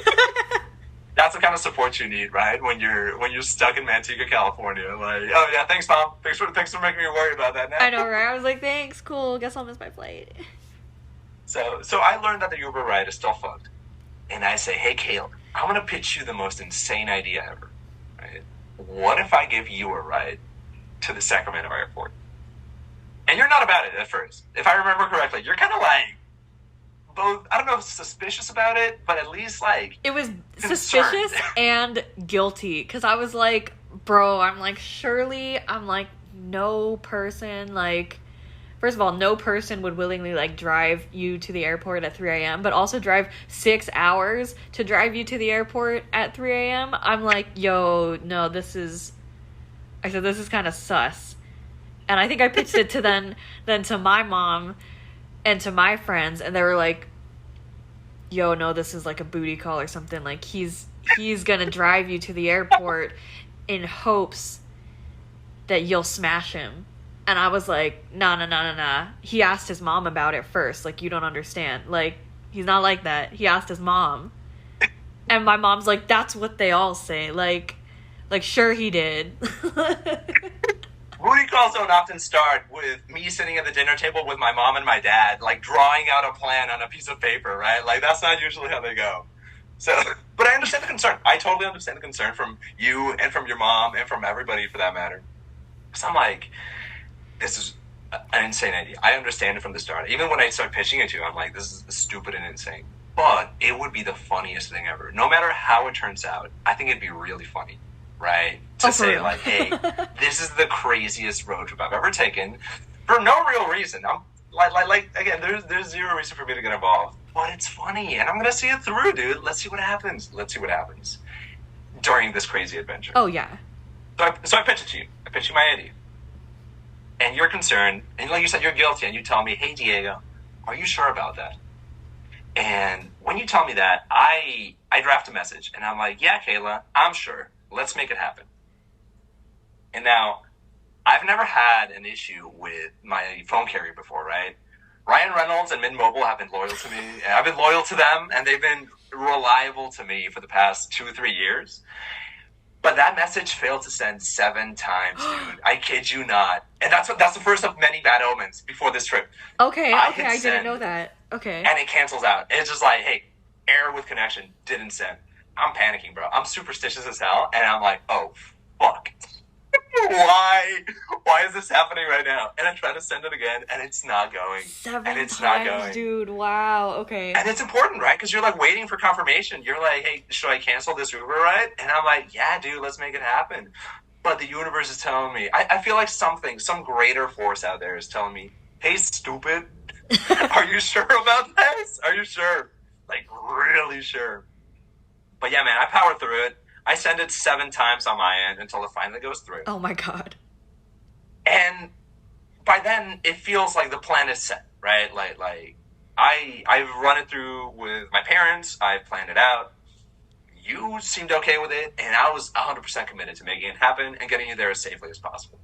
That's the kind of support you need, right? When you're stuck in Manteca, California. Like, oh yeah, thanks, Mom. Thanks for making me worry about that now. I know, right? I was like, thanks, cool. Guess I'll miss my flight. So I learned that the Uber ride is still fucked. And I say, hey, Kayla, I'm going to pitch you the most insane idea ever. Right? What if I give you a ride to the Sacramento airport? And you're not about it at first. If I remember correctly, you're kind of like, both, I don't know if suspicious about it, but at least like... It was concerned. suspicious and guilty because I was like, bro, I'm like, surely, I'm like, no person, like, first of all, no person would willingly, like, drive you to the airport at 3 a.m., but also drive 6 hours to drive you to the airport at 3 a.m. I'm like, yo, no, this is kind of sus. And I think I pitched it to then to my mom and to my friends, and they were like, yo, no, this is like a booty call or something. Like, he's gonna drive you to the airport in hopes that you'll smash him. And I was like, nah. He asked his mom about it first. Like, you don't understand. Like, he's not like that. He asked his mom. And my mom's like, that's what they all say. Like sure he did. Booty calls don't often start with me sitting at the dinner table with my mom and my dad, like, drawing out a plan on a piece of paper, right? Like, that's not usually how they go. So, but I understand the concern. I totally understand the concern from you and from your mom and from everybody for that matter. Because I'm like, this is an insane idea. I understand it from the start. Even when I start pitching it to you, I'm like, this is stupid and insane. But it would be the funniest thing ever. No matter how it turns out, I think it'd be really funny, right? To say, like, hey, this is the craziest road trip I've ever taken for no real reason. I'm like again, there's zero reason for me to get involved. But it's funny, and I'm gonna see it through, dude. Let's see what happens during this crazy adventure. Oh, yeah. So I pitch it to you. I pitch you my idea. And you're concerned, and like you said, you're guilty, and you tell me, hey, Diego, are you sure about that? And when you tell me that, I draft a message, and I'm like, yeah, Kayla, I'm sure. Let's make it happen. And now, I've never had an issue with my phone carrier before, right? Ryan Reynolds and Mint Mobile have been loyal to me, and I've been loyal to them, and they've been reliable to me for the past 2-3 years. But that message failed to send 7 times, dude. I kid you not. And that's the first of many bad omens before this trip. Okay, I didn't know that. Okay. And it cancels out. It's just like, hey, error with connection, didn't send. I'm panicking, bro. I'm superstitious as hell, and I'm like, oh, fuck. Why is this happening right now? And I try to send it again, and it's not going. 7 times, not going. Dude, wow, okay. And it's important, right? Because you're, like, waiting for confirmation. You're like, hey, should I cancel this Uber ride? And I'm like, yeah, dude, let's make it happen. But the universe is telling me, I feel like some greater force out there is telling me, hey, stupid, are you sure about this? Are you sure? Like, really sure. But yeah, man, I power through it. I send it 7 times on my end until it finally goes through. Oh my God. And by then, it feels like the plan is set, right? Like I've run it through with my parents. I've planned it out. You seemed okay with it, and I was 100% committed to making it happen and getting you there as safely as possible.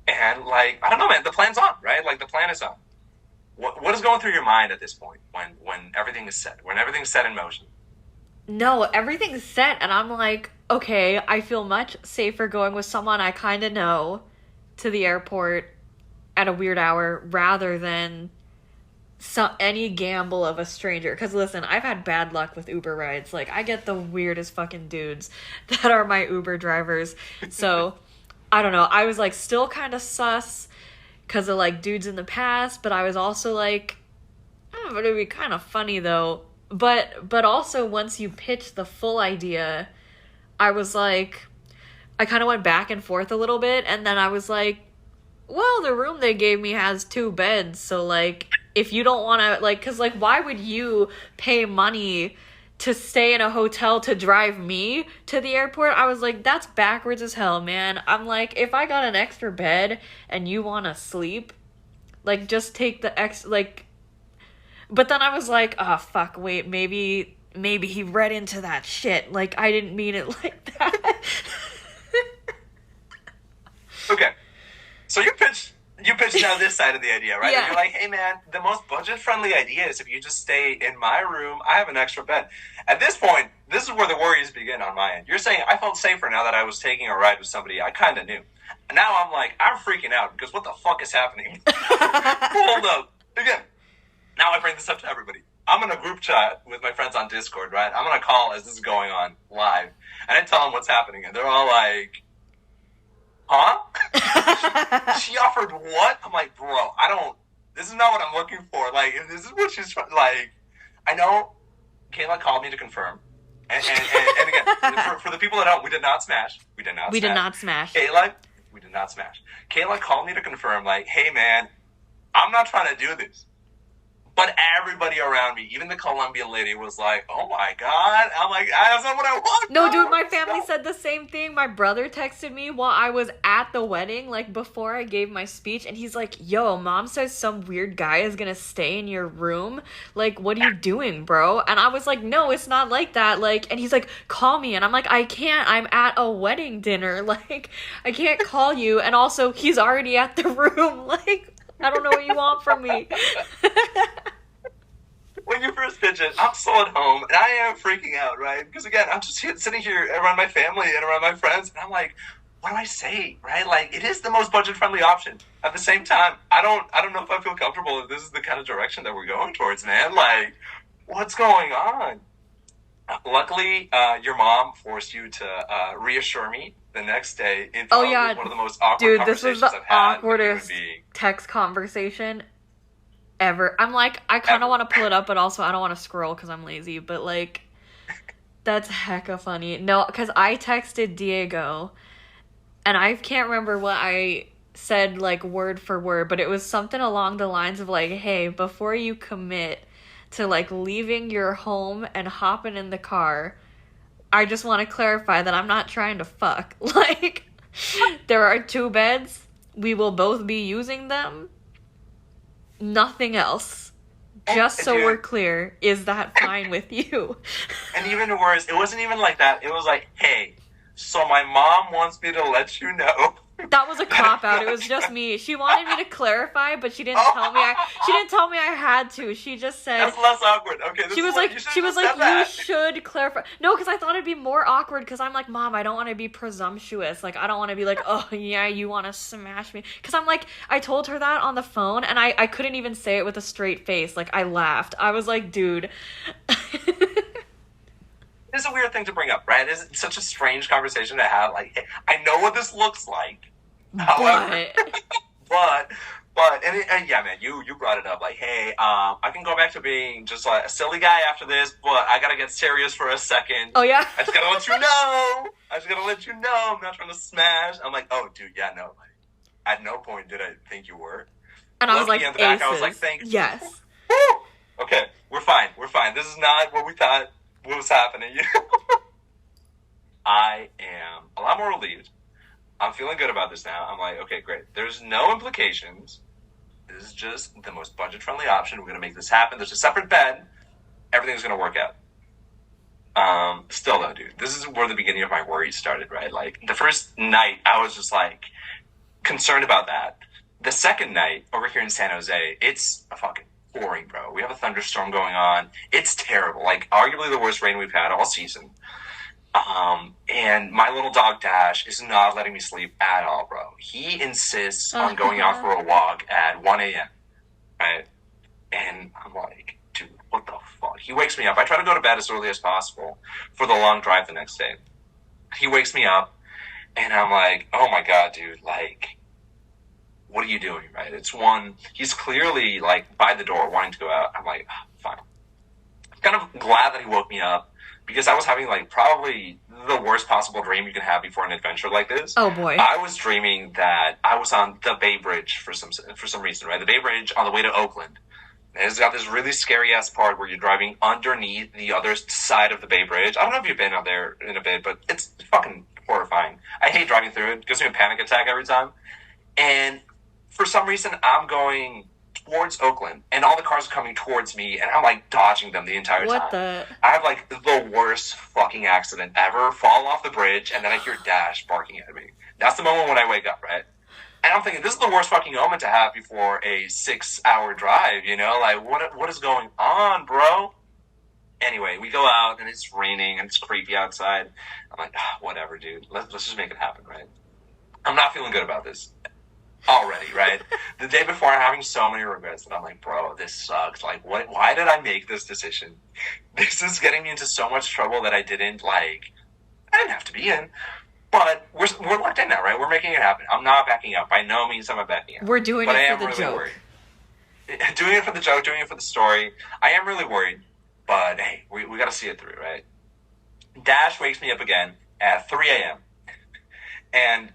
And, like, I don't know, man, the plan's on, right? Like, the plan is on. What is going through your mind at this point when everything is set, when everything's set in motion? No, everything's set, and I'm like, okay, I feel much safer going with someone I kind of know to the airport at a weird hour rather than any gamble of a stranger. Because listen, I've had bad luck with Uber rides. Like, I get the weirdest fucking dudes that are my Uber drivers. So, I don't know. I was, like, still kind of sus because of, like, dudes in the past, but I was also like, but it'd be kind of funny, though. But also, once you pitch the full idea, I was like, I kind of went back and forth a little bit, and then I was like, well, the room they gave me has 2 beds, so, like, if you don't want to, like, because, like, why would you pay money to stay in a hotel to drive me to the airport? I was like, that's backwards as hell, man. I'm like, if I got an extra bed and you want to sleep, like, just take the like... But then I was like, oh, fuck, wait, maybe he read into that shit. Like, I didn't mean it like that. Okay. So you pitched now this side of the idea, right? Yeah. And you're like, hey, man, the most budget-friendly idea is if you just stay in my room, I have an extra bed. At this point, this is where the worries begin on my end. You're saying I felt safer now that I was taking a ride with somebody I kind of knew. And now I'm like, I'm freaking out because what the fuck is happening? Hold up. Again. Now I bring this up to everybody. I'm in a group chat with my friends on Discord, right? I'm going to call as this is going on live. And I tell them what's happening. And they're all like, huh? She offered what? I'm like, bro, this is not what I'm looking for. Like, if this is what she's trying, like, I know Kayla called me to confirm. And again, for the people that don't, we did not smash. We did not smash. smash. Kayla We did not smash. Kayla called me to confirm, like, hey, man, I'm not trying to do this. But everybody around me, even the Colombian lady, was like, oh my God. I'm like, that's not what I want. No, dude, my family said the same thing. My brother texted me while I was at the wedding, like, before I gave my speech, and he's like, yo, mom says some weird guy is gonna stay in your room. Like, what are you doing, bro? And I was like, no, it's not like that. Like, and he's like, call me. And I'm like, I can't. I'm at a wedding dinner. Like, I can't call you. And also, he's already at the room. Like, I don't know what you want from me. When you first pitch it, I'm still at home, and I am freaking out, right? Because, again, I'm just sitting here around my family and around my friends, and I'm like, what do I say, right? Like, it is the most budget-friendly option. At the same time, I don't know if I feel comfortable if this is the kind of direction that we're going towards, man. Like, what's going on? Luckily, your mom forced you to reassure me the next day. It's one of the most awkward conversations this was the I've had awkwardest text conversation ever. I'm like, I kind of want to pull it up, but also I don't want to scroll because I'm lazy. But like, that's hecka funny. No, because I texted Diego, and I can't remember what I said like word for word, but it was something along the lines of like, hey, before you commit to like leaving your home and hopping in the car, I just want to clarify that I'm not trying to fuck. Like, there are 2 beds. We will both be using them. Nothing else. Just so we're clear, is that fine with you? And even worse, it wasn't even like that. It was like, hey, so my mom wants me to let you know. That was a cop-out. It was just me. She wanted me to clarify, but she didn't tell me I had to. She just said... That's less awkward. Okay, she was like, you should clarify. No, because I thought it'd be more awkward, because I'm like, Mom, I don't want to be presumptuous. Like, I don't want to be like, oh, yeah, you want to smash me. Because I'm like, I told her that on the phone, and I couldn't even say it with a straight face. Like, I laughed. I was like, dude... It's a weird thing to bring up, right? It's such a strange conversation to have. Like, hey, I know what this looks like. However, and yeah, man, you brought it up. Like, hey, I can go back to being just like a silly guy after this, but I gotta get serious for a second. Oh yeah. I just gotta let you know. I'm not trying to smash. I'm like, oh, dude, yeah, no. Like, at no point did I think you were. And I was like, at the back, I was like, thanks. Yes. Okay, we're fine. This is not what we thought. What was happening? I am a lot more relieved. I'm feeling good about this now. I'm like, okay, great. There's no implications. This is just the most budget-friendly option. We're going to make this happen. There's a separate bed. Everything's going to work out. Still, though, dude, this is where the beginning of my worries started, right? Like, the first night, I was just, like, concerned about that. The second night, over here in San Jose, it's a fucking pouring, bro. We have a thunderstorm going on. It's terrible. Like, arguably the worst rain we've had all season. And my little dog Dash is not letting me sleep at all, bro. He insists on going out for a walk at 1 a.m., right? And I'm like, dude, what the fuck? He wakes me up. I try to go to bed as early as possible for the long drive the next day. He wakes me up, and I'm like, oh my God, dude, like, what are you doing, right? He's clearly, like, by the door wanting to go out. I'm like, fine. I'm kind of glad that he woke me up, because I was having, like, probably the worst possible dream you can have before an adventure like this. Oh, boy. I was dreaming that I was on the Bay Bridge for some reason, right? The Bay Bridge on the way to Oakland. And it's got this really scary-ass part where you're driving underneath the other side of the Bay Bridge. I don't know if you've been out there in a bit, but it's fucking horrifying. I hate driving through it. It gives me a panic attack every time. And for some reason, I'm going towards Oakland, and all the cars are coming towards me, and I'm, like, dodging them the entire time. I have, like, the worst fucking accident ever. Fall off the bridge, and then I hear Dash barking at me. That's the moment when I wake up, right? And I'm thinking, this is the worst fucking moment to have before a 6-hour drive, you know? Like, what is going on, bro? Anyway, we go out, and it's raining, and it's creepy outside. I'm like, whatever, dude. Let's just make it happen, right? I'm not feeling good about this already, right? The day before, I'm having so many regrets that I'm like, bro, this sucks. Like, why did I make this decision? This is getting me into so much trouble that I didn't have to be in. But we're locked in now, right? We're making it happen. I'm not backing out. By no means am I backing out. We're doing but it for the joke. Worried. Doing it for the joke, doing it for the story. I am really worried. But, hey, we got to see it through, right? Dash wakes me up again at 3 a.m. And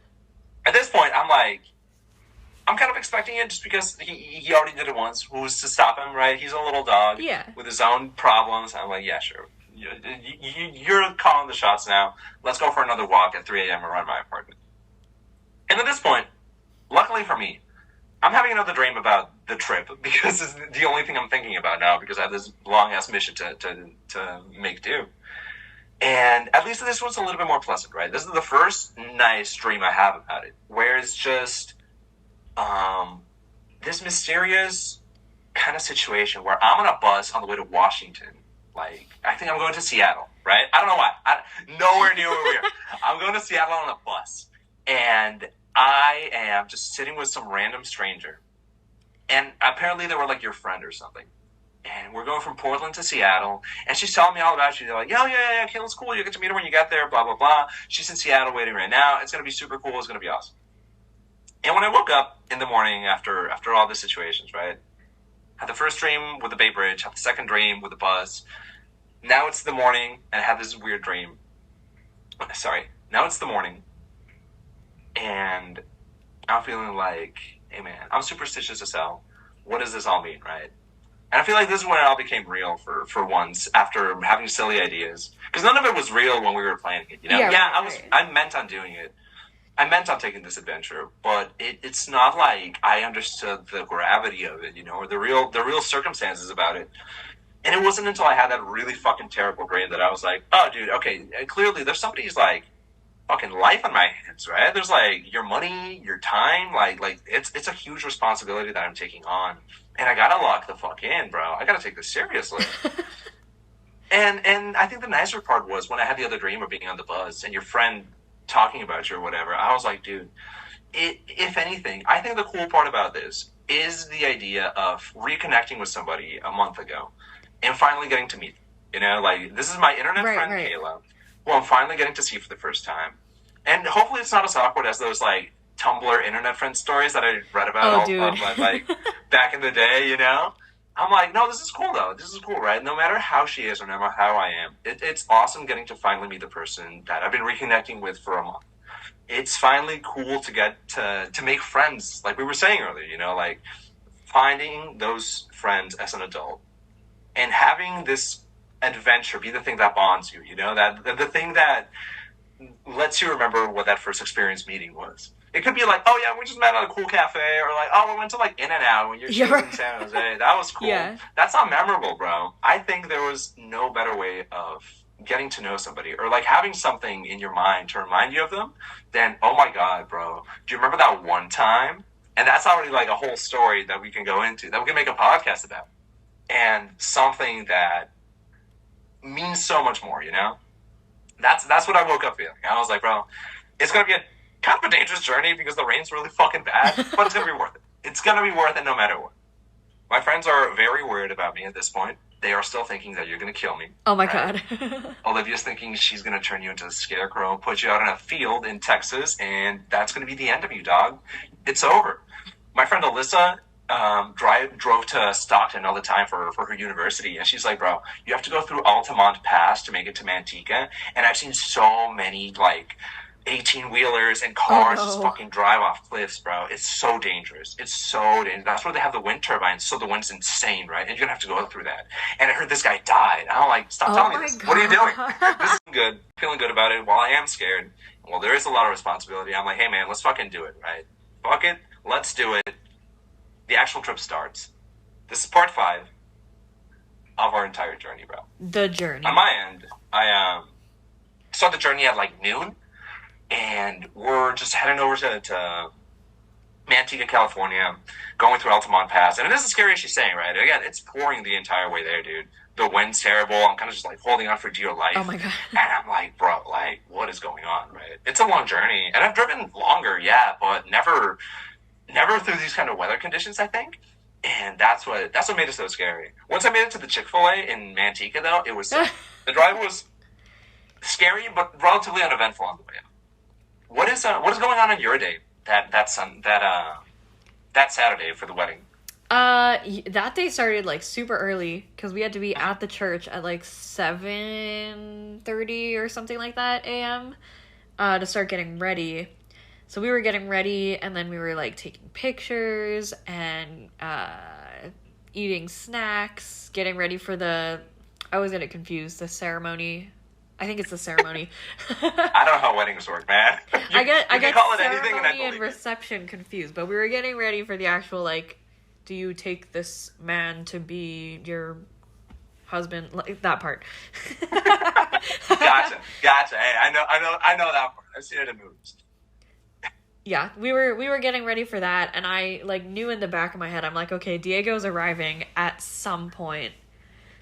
At this point, I'm kind of expecting it just because he already did it once. Who's to stop him, right? He's a little dog with his own problems. I'm like, yeah, sure. You're calling the shots now. Let's go for another walk at 3 a.m. around my apartment. And at this point, luckily for me, I'm having another dream about the trip because it's the only thing I'm thinking about now because I have this long-ass mission to make do. And at least this one's a little bit more pleasant, right? This is the first nice dream I have about it, where it's just this mysterious kind of situation where I'm on a bus on the way to Washington. Like, I think I'm going to Seattle, right? I don't know why. Nowhere near where we are. I'm going to Seattle on a bus. And I am just sitting with some random stranger. And apparently they were like your friend or something. And we're going from Portland to Seattle. And she's telling me all about you. They're like, yeah, Kayla's cool. You'll get to meet her when you get there, blah, blah, blah. She's in Seattle waiting right now. It's going to be super cool. It's going to be awesome. And when I woke up in the morning after all the situations, right? Had the first dream with the Bay Bridge. Had the second dream with the bus. Now it's the morning. And I had this weird dream. Sorry. Now it's the morning. And I'm feeling like, hey man, I'm superstitious as hell. What does this all mean, right? And I feel like this is when it all became real for once after having silly ideas. Because none of it was real when we were planning it, you know? I meant on doing it. I meant on taking this adventure, but it's not like I understood the gravity of it, you know, or the real circumstances about it. And it wasn't until I had that really fucking terrible dream that I was like, oh, dude, okay, clearly there's somebody's like fucking life on my hands, right? There's like your money, your time, like it's a huge responsibility that I'm taking on. And I gotta lock the fuck in, bro. I gotta take this seriously. and I think the nicer part was when I had the other dream of being on the bus and your friend talking about you or whatever, I was like, dude, if anything, I think the cool part about this is the idea of reconnecting with somebody a month ago and finally getting to meet them. You know, like, this is my internet friend, Kayla, who I'm finally getting to see for the first time. And hopefully it's not as awkward as those, like, Tumblr internet friend stories that I read about like back in the day, you know? I'm like, no, this is cool, though. This is cool, right? No matter how she is or no matter how I am, it's awesome getting to finally meet the person that I've been reconnecting with for a month. It's finally cool to get to make friends, like we were saying earlier, you know, like finding those friends as an adult and having this adventure be the thing that bonds you, you know, that the thing that lets you remember what that first experience meeting was. It could be like, oh yeah, we just met at a cool cafe, or like, oh, we went to like In-N-Out when you're in San Jose. That was cool. Yeah. That's not memorable, bro. I think there was no better way of getting to know somebody or like having something in your mind to remind you of them than, oh my God, bro, do you remember that one time? And that's already like a whole story that we can go into, that we can make a podcast about. And something that means so much more, you know? That's what I woke up feeling. I was like, bro, it's going to be a kind of a dangerous journey because the rain's really fucking bad, but it's going to be worth it. It's going to be worth it no matter what. My friends are very worried about me at this point. They are still thinking that you're going to kill me. Oh my God. Olivia's thinking she's going to turn you into a scarecrow, put you out in a field in Texas, and that's going to be the end of you, dog. It's over. My friend Alyssa drove to Stockton all the time for her university, and she's like, bro, you have to go through Altamont Pass to make it to Manteca, and I've seen so many, like, 18-wheelers and cars just fucking drive off cliffs, bro. It's so dangerous. It's so dangerous. That's where they have the wind turbines, so the wind's insane, right? And you're gonna have to go through that. And I heard this guy died. I'm like, stop telling me this. God. What are you doing? This isn't good. Feeling good about it. While I am scared, well, there is a lot of responsibility. I'm like, hey, man, let's fucking do it, right? Fuck it. Let's do it. The actual trip starts. This is part 5 of our entire journey, bro. The journey. On my end, I start the journey at like noon. And we're just heading over to Manteca, California, going through Altamont Pass. And it is as scary as she's saying, right? Again, it's pouring the entire way there, dude. The wind's terrible. I'm kind of just like holding on for dear life. Oh my God. And I'm like, bro, like, what is going on, right? It's a long journey. And I've driven longer, yeah, but never through these kind of weather conditions, I think. And that's what made it so scary. Once I made it to the Chick-fil-A in Manteca, though, it was the drive was scary, but relatively uneventful on the way up. What is going on your day that Saturday for the wedding? That day started like super early because we had to be at the church at like 7:30 or something like that a.m. To start getting ready. So we were getting ready, and then we were, like, taking pictures and eating snacks, getting ready for I always get it confused, the ceremony. I think it's the ceremony. I don't know how weddings work, man. I get call it ceremony anything and I and believe it. reception confused, but we were getting ready for the actual, like, do you take this man to be your husband? Like, that part. Gotcha. Hey, I know that part. I've seen it in movies. Yeah, we were getting ready for that, and I, like, knew in the back of my head, I'm like, okay, Diego's arriving at some point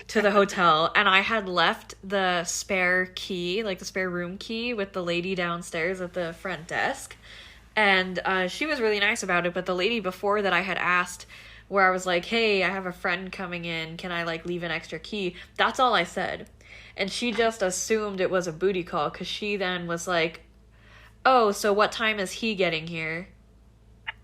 to the hotel, and I had left the spare key, like the spare room key, with the lady downstairs at the front desk, and she was really nice about it, but the lady before that I had asked, where I was like, hey, I have a friend coming in, can I, like, leave an extra key? That's all I said, and she just assumed it was a booty call, because she then was like, oh, so what time is he getting here?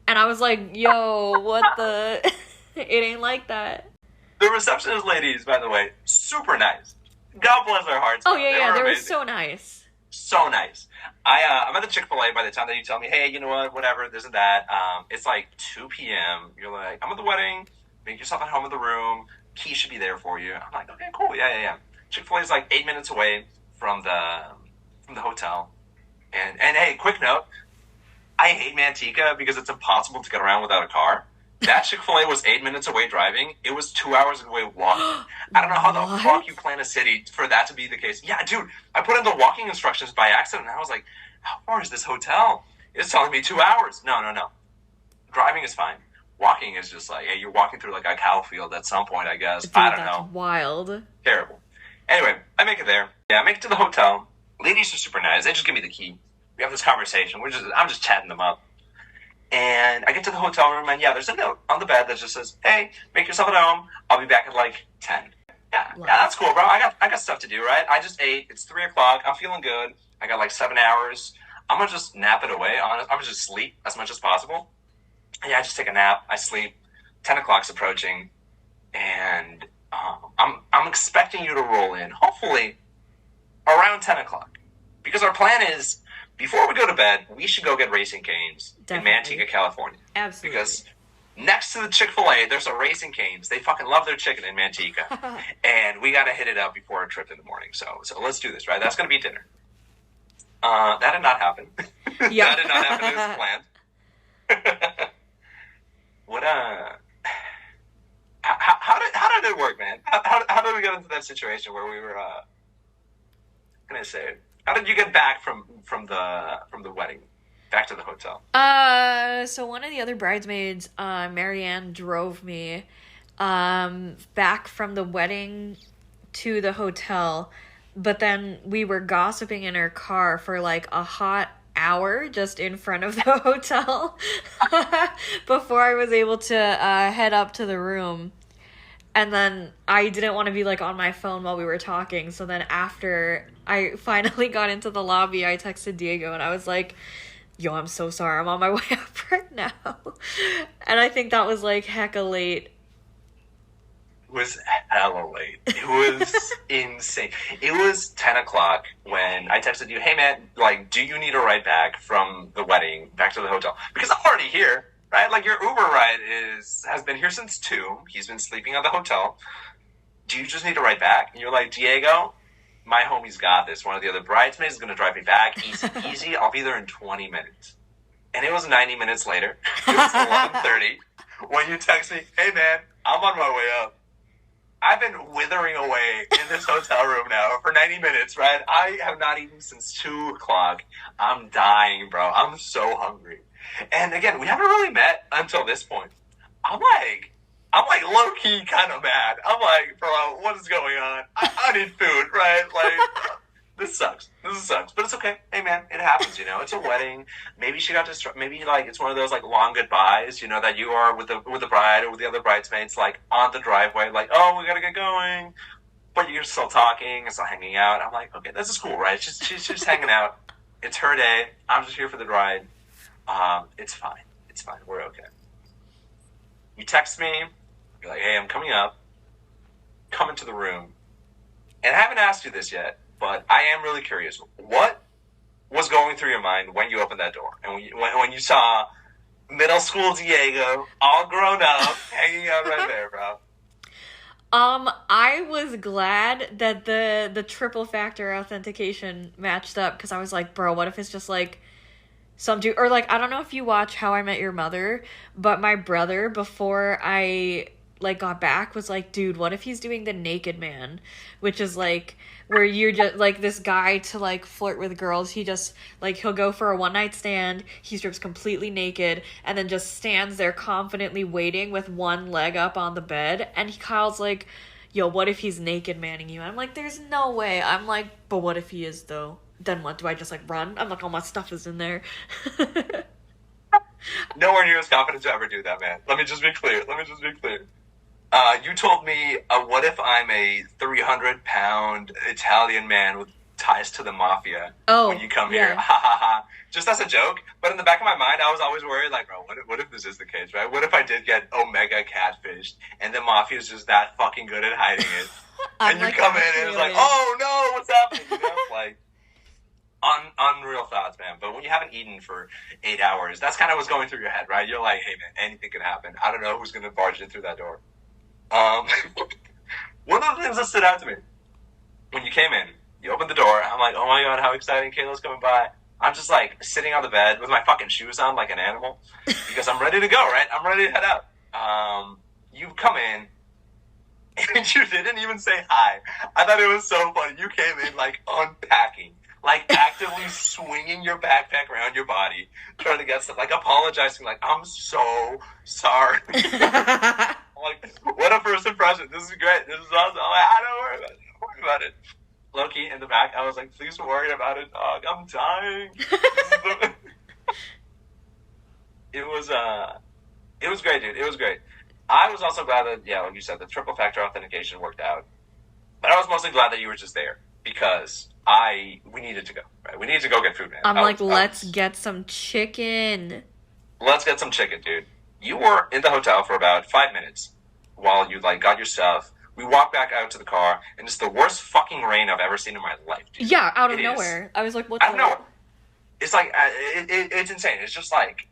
And I was like, yo, what the... It ain't like that. The receptionist ladies, by the way, super nice. God bless their hearts. Oh, yeah, they were amazing. so nice. So nice. I'm at the Chick-fil-A by the time that you tell me, hey, you know what, whatever, this and that. It's like 2 p.m. You're like, I'm at the wedding. Make yourself at home in the room. Key should be there for you. I'm like, okay, cool. Yeah. Chick-fil-A is like 8 minutes away from the hotel. And hey, quick note, I hate Manteca because it's impossible to get around without a car. That Chick-fil-A was 8 minutes away driving. It was 2 hours away walking. I don't know how the fuck you plan a city for that to be the case. Yeah, dude, I put in the walking instructions by accident, and I was like, how far is this hotel? It's telling me 2 hours. No. Driving is fine. Walking is just like, hey, you're walking through like a cow field at some point, I guess. Dude, I don't know. Wild. Terrible. Anyway, I make it there. Yeah, I make it to the hotel. Ladies are super nice. They just give me the key. We have this conversation. I'm just chatting them up. And I get to the hotel room, and yeah, there's a note on the bed that just says, hey, make yourself at home. I'll be back at like 10. Yeah, that's cool, bro. I got stuff to do, right? I just ate. It's 3 o'clock. I'm feeling good. I got like 7 hours. I'm going to just nap it away. I'm going to just sleep as much as possible. And yeah, I just take a nap. I sleep. 10 o'clock's approaching. And I'm expecting you to roll in, hopefully, around 10 o'clock. Because our plan is, before we go to bed, we should go get Raising Cane's in Manteca, California. Absolutely. Because next to the Chick-fil-A, there's a Raising Cane's. They fucking love their chicken in Manteca. And we got to hit it up before our trip in the morning. So let's do this, right? That's going to be dinner. That did not happen. Yeah. That did not happen as planned. What, how did it work, man? How did we get into that situation where we were, how can I say it? How did you get back from the wedding back to the hotel? So one of the other bridesmaids, Marianne, drove me back from the wedding to the hotel, but then we were gossiping in her car for like a hot hour just in front of the hotel before I was able to head up to the room. And then I didn't want to be, like, on my phone while we were talking. So then after I finally got into the lobby, I texted Diego and I was like, yo, I'm so sorry. I'm on my way up right now. And I think that was, like, hecka late. It was hella late. It was insane. It was 10 o'clock when I texted you, hey, man, like, do you need a ride back from the wedding back to the hotel? Because I'm already here. Right? Like, your Uber ride has been here since 2. He's been sleeping at the hotel. Do you just need to ride back? And you're like, Diego, my homie's got this. One of the other bridesmaids is going to drive me back. Easy. I'll be there in 20 minutes. And it was 90 minutes later. It was 11:30 when you text me, hey, man, I'm on my way up. I've been withering away in this hotel room now for 90 minutes, right? I have not eaten since 2 o'clock. I'm dying, bro. I'm so hungry. And again, we haven't really met until this point. I'm like low-key kind of mad. I'm like, bro, what is going on? I need food, right? Like, this sucks. But it's okay. Hey, man, it happens, you know? It's a wedding. Maybe she got distracted. Maybe, like, it's one of those, like, long goodbyes, you know, that you are with the bride or with the other bridesmaids, like, on the driveway, like, oh, we gotta get going. But you're still talking and still hanging out. I'm like, okay, this is cool, right? She's just hanging out. It's her day. I'm just here for the bride. It's fine. We're okay. You text me. You're like, hey, I'm coming up. Come into the room. And I haven't asked you this yet, but I am really curious. What was going through your mind when you opened that door and when you saw middle school Diego, all grown up, hanging out right there, bro? I was glad that the triple factor authentication matched up, because I was like, bro, what if it's just like some dude, or like, I don't know if you watch How I Met Your Mother, but my brother, before I like got back, was like, dude, what if he's doing the naked man, which is like where you're just like this guy to like flirt with girls. He just like, he'll go for a one night stand, he strips completely naked and then just stands there confidently waiting with one leg up on the bed, and Kyle's like, yo, what if he's naked manning you? And I'm like, there's no way. I'm like, but what if he is though? Then what, do I just like run? I'm like, all my stuff is in there. Nowhere near as confident to ever do that, man. Let me just be clear. You told me, what if I'm a 300-pound Italian man with ties to the mafia when you come here? Ha ha ha. Just as a joke. But in the back of my mind, I was always worried, like, bro, what if this is the case, right? What if I did get Omega catfished and the mafia is just that fucking good at hiding it? And you come in and it's like, oh no, what's happening? You know? Like, unreal thoughts, man. But when you haven't eaten for 8 hours, that's kind of what's going through your head, right? You're like, hey, man, anything can happen. I don't know who's going to barge in through that door. One of the things that stood out to me, when you came in, you opened the door, I'm like, oh my god, how exciting, Kayla's coming by. I'm just like sitting on the bed with my fucking shoes on like an animal, because I'm ready to go, right? I'm ready to head out. You come in, and you didn't even say hi. I thought it was so funny. You came in like unpacking, like actively swinging your backpack around your body, trying to get stuff, like apologizing, like, I'm so sorry. Like, what a first impression. This is great. This is awesome. I'm like, don't worry about it. Loki in the back, I was like, please don't worry about it, dog. I'm dying. It was great, dude. It was great. I was also glad that, like you said, the triple factor authentication worked out. But I was mostly glad that you were just there, because we needed to go, right? We needed to go get food, man. I'm like, let's get some chicken. Let's get some chicken, dude. You were in the hotel for about 5 minutes while you like got your stuff. We walked back out to the car, and it's the worst fucking rain I've ever seen in my life, dude. Yeah, out of nowhere. I was like, what? I don't know. It's like it's insane. It's just like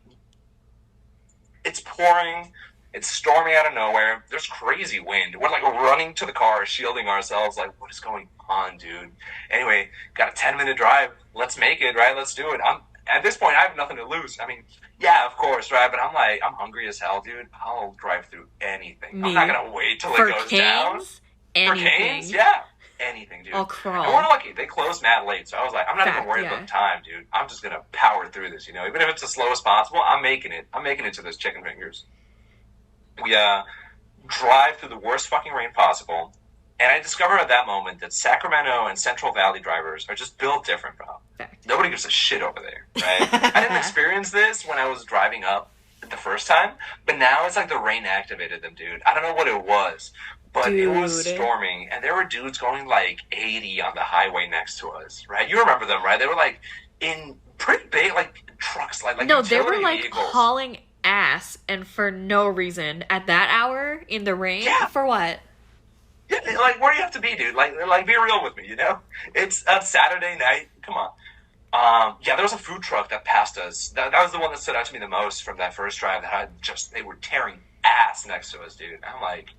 it's pouring. It's storming out of nowhere. There's crazy wind. We're like running to the car, shielding ourselves. Like, what is going on, dude? Anyway, got a 10-minute drive. Let's make it, right? Let's do it. At this point, I have nothing to lose. I mean, yeah, of course, right? But I'm like, I'm hungry as hell, dude. I'll drive through anything. I'm not gonna wait till it goes down. Anything. For canes, yeah. Anything, dude. I'll crawl. And we're lucky. They closed mad late, so I was like, I'm not even worried about time, dude. I'm just gonna power through this, you know? Even if it's as slow as possible, I'm making it. I'm making it to those chicken fingers. We drive through the worst fucking rain possible, and I discover at that moment that Sacramento and Central Valley drivers are just built different, bro. Fact. Nobody gives a shit over there, right? I didn't experience this when I was driving up the first time, but now it's like the rain activated them, dude. I don't know what it was, but it was storming, and there were dudes going like 80 on the highway next to us, right? You remember them, right? They were like in pretty big, like trucks, like no, they were like vehicles. Hauling ass, and for no reason at that hour in the rain. Yeah. For what? Yeah, like, where do you have to be, dude? Like, be real with me, you know? It's a Saturday night. Come on. Yeah, there was a food truck that passed us. That was the one that stood out to me the most from that first drive. They were tearing ass next to us, dude. I'm like,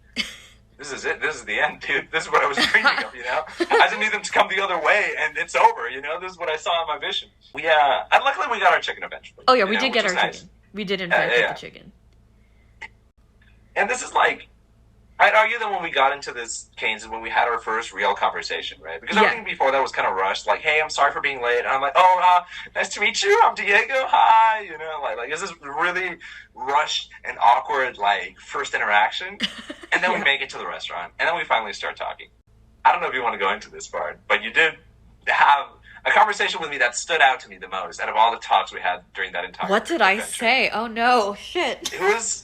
this is it. This is the end, dude. This is what I was dreaming of, you know? I just need them to come the other way, and it's over, you know? This is what I saw in my vision. And luckily we got our chicken eventually. Oh, yeah, we did get our chicken. We did, in fact, get the chicken. And this is like, I'd argue that when we got into this, Canes, is when we had our first real conversation, right? Because everything before that was kind of rushed. Like, hey, I'm sorry for being late. And I'm like, nice to meet you. I'm Diego. Hi. You know, like is this really rushed and awkward, like, first interaction? And then we make it to the restaurant. And then we finally start talking. I don't know if you want to go into this part, but you did have a conversation with me that stood out to me the most out of all the talks we had during that entire What did I say? Oh, no. Shit. It was...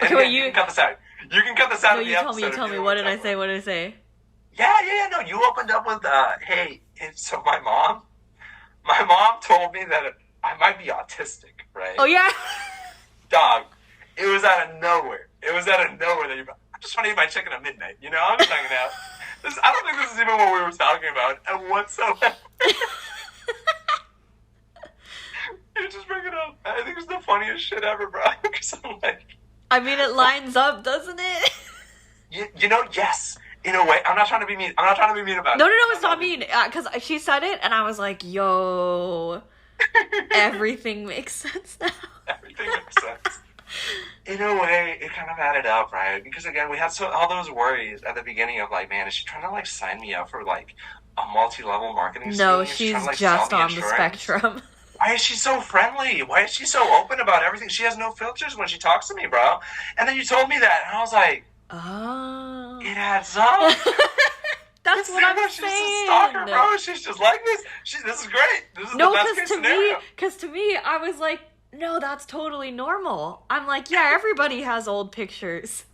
Okay, wait, you can cut this out. You can cut this out of the episode. You tell me. What did I say? Yeah. No, you opened up with, hey, so my mom told me that I might be autistic, right? Oh, yeah? Dog, it was out of nowhere. That I just want to eat my chicken at midnight, you know? I'm just hanging out. I don't think this is even what we were talking about whatsoever. funniest shit ever, bro. Because I'm like, I mean, it lines up, doesn't it? you know, yes, in a way. I'm not trying to be mean. I'm not trying to be mean about No, it. it's not mean. Because she said it, and I was like, yo, everything makes sense now. Everything makes sense. In a way, it kind of added up, right? Because again, we had all those worries at the beginning of like, man, is she trying to like sign me up for like a multi-level marketing scheme? No, Is she she's trying to, like, just sell me on the insurance? spectrum. Why is she so friendly? Why is she so open about everything? She has no filters when she talks to me, bro. And then you told me that, and I was like, Oh. it adds up. That's what I'm She's saying. a stalker, bro. She's just like this. This is great. This is No, the best case scenario. because to me, I was like, no, that's totally normal. I'm like, yeah, everybody has old pictures.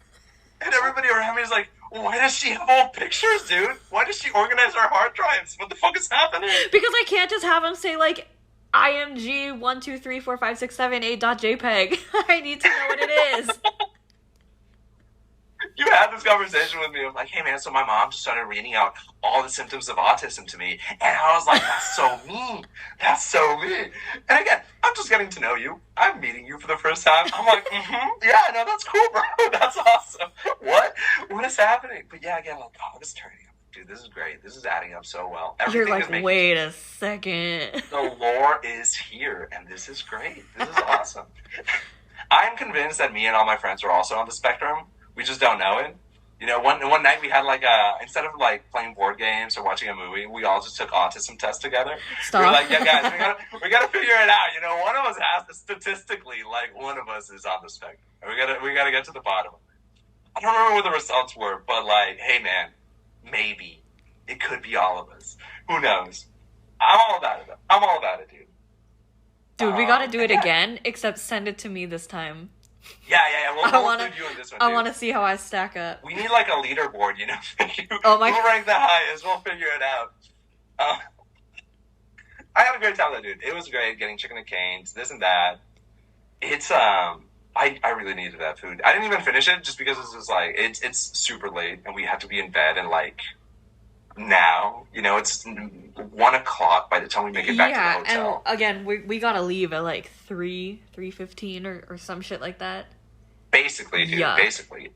And everybody around me is like, why does she have old pictures, dude? Why does she organize our hard drives? What the fuck is happening? Because I can't just have them say, like, IMG 1234567 8.jpg. I need to know what it is. You had this conversation with me. I'm like, hey, man, so my mom just started reading out all the symptoms of autism to me. And I was like, that's so mean. That's so mean. And again, I'm just getting to know you. I'm meeting you for the first time. I'm like, yeah, no, that's cool, bro. That's awesome. What? What is happening? But yeah, again, like, oh, this is turning up. Dude, this is great. This is adding up so well. You're Everything is like, making wait a second. The lore is here, and this is great. This is awesome. I'm convinced that me and all my friends are also on the spectrum. We just don't know it. You know, one night we had like instead of like playing board games or watching a movie, we all just took autism tests together. Stop. We were like, yeah, guys, we gotta figure it out. You know, one of us has to, statistically, like one of us is on the spectrum. We gotta get to the bottom of it. I don't remember what the results were, but like, hey man, maybe it could be all of us. Who knows? I'm all about it though. I'm all about it, dude. Dude, we gotta do it again, except send it to me this time. Yeah. We'll include you in this one, I dude. want to see how I stack up. We need like a leaderboard, you know? Oh my We'll rank the highest. We'll figure it out. I had a great time though, dude. It was great getting chicken and canes, this and that. It's I really needed that food. I didn't even finish it just because it's just like it's super late and we have to be in bed and like now, you know, it's 1:00 by the time we make it back to the hotel. And again, we gotta leave at like 3:15 or some shit like that. Basically, dude. Yeah. Basically.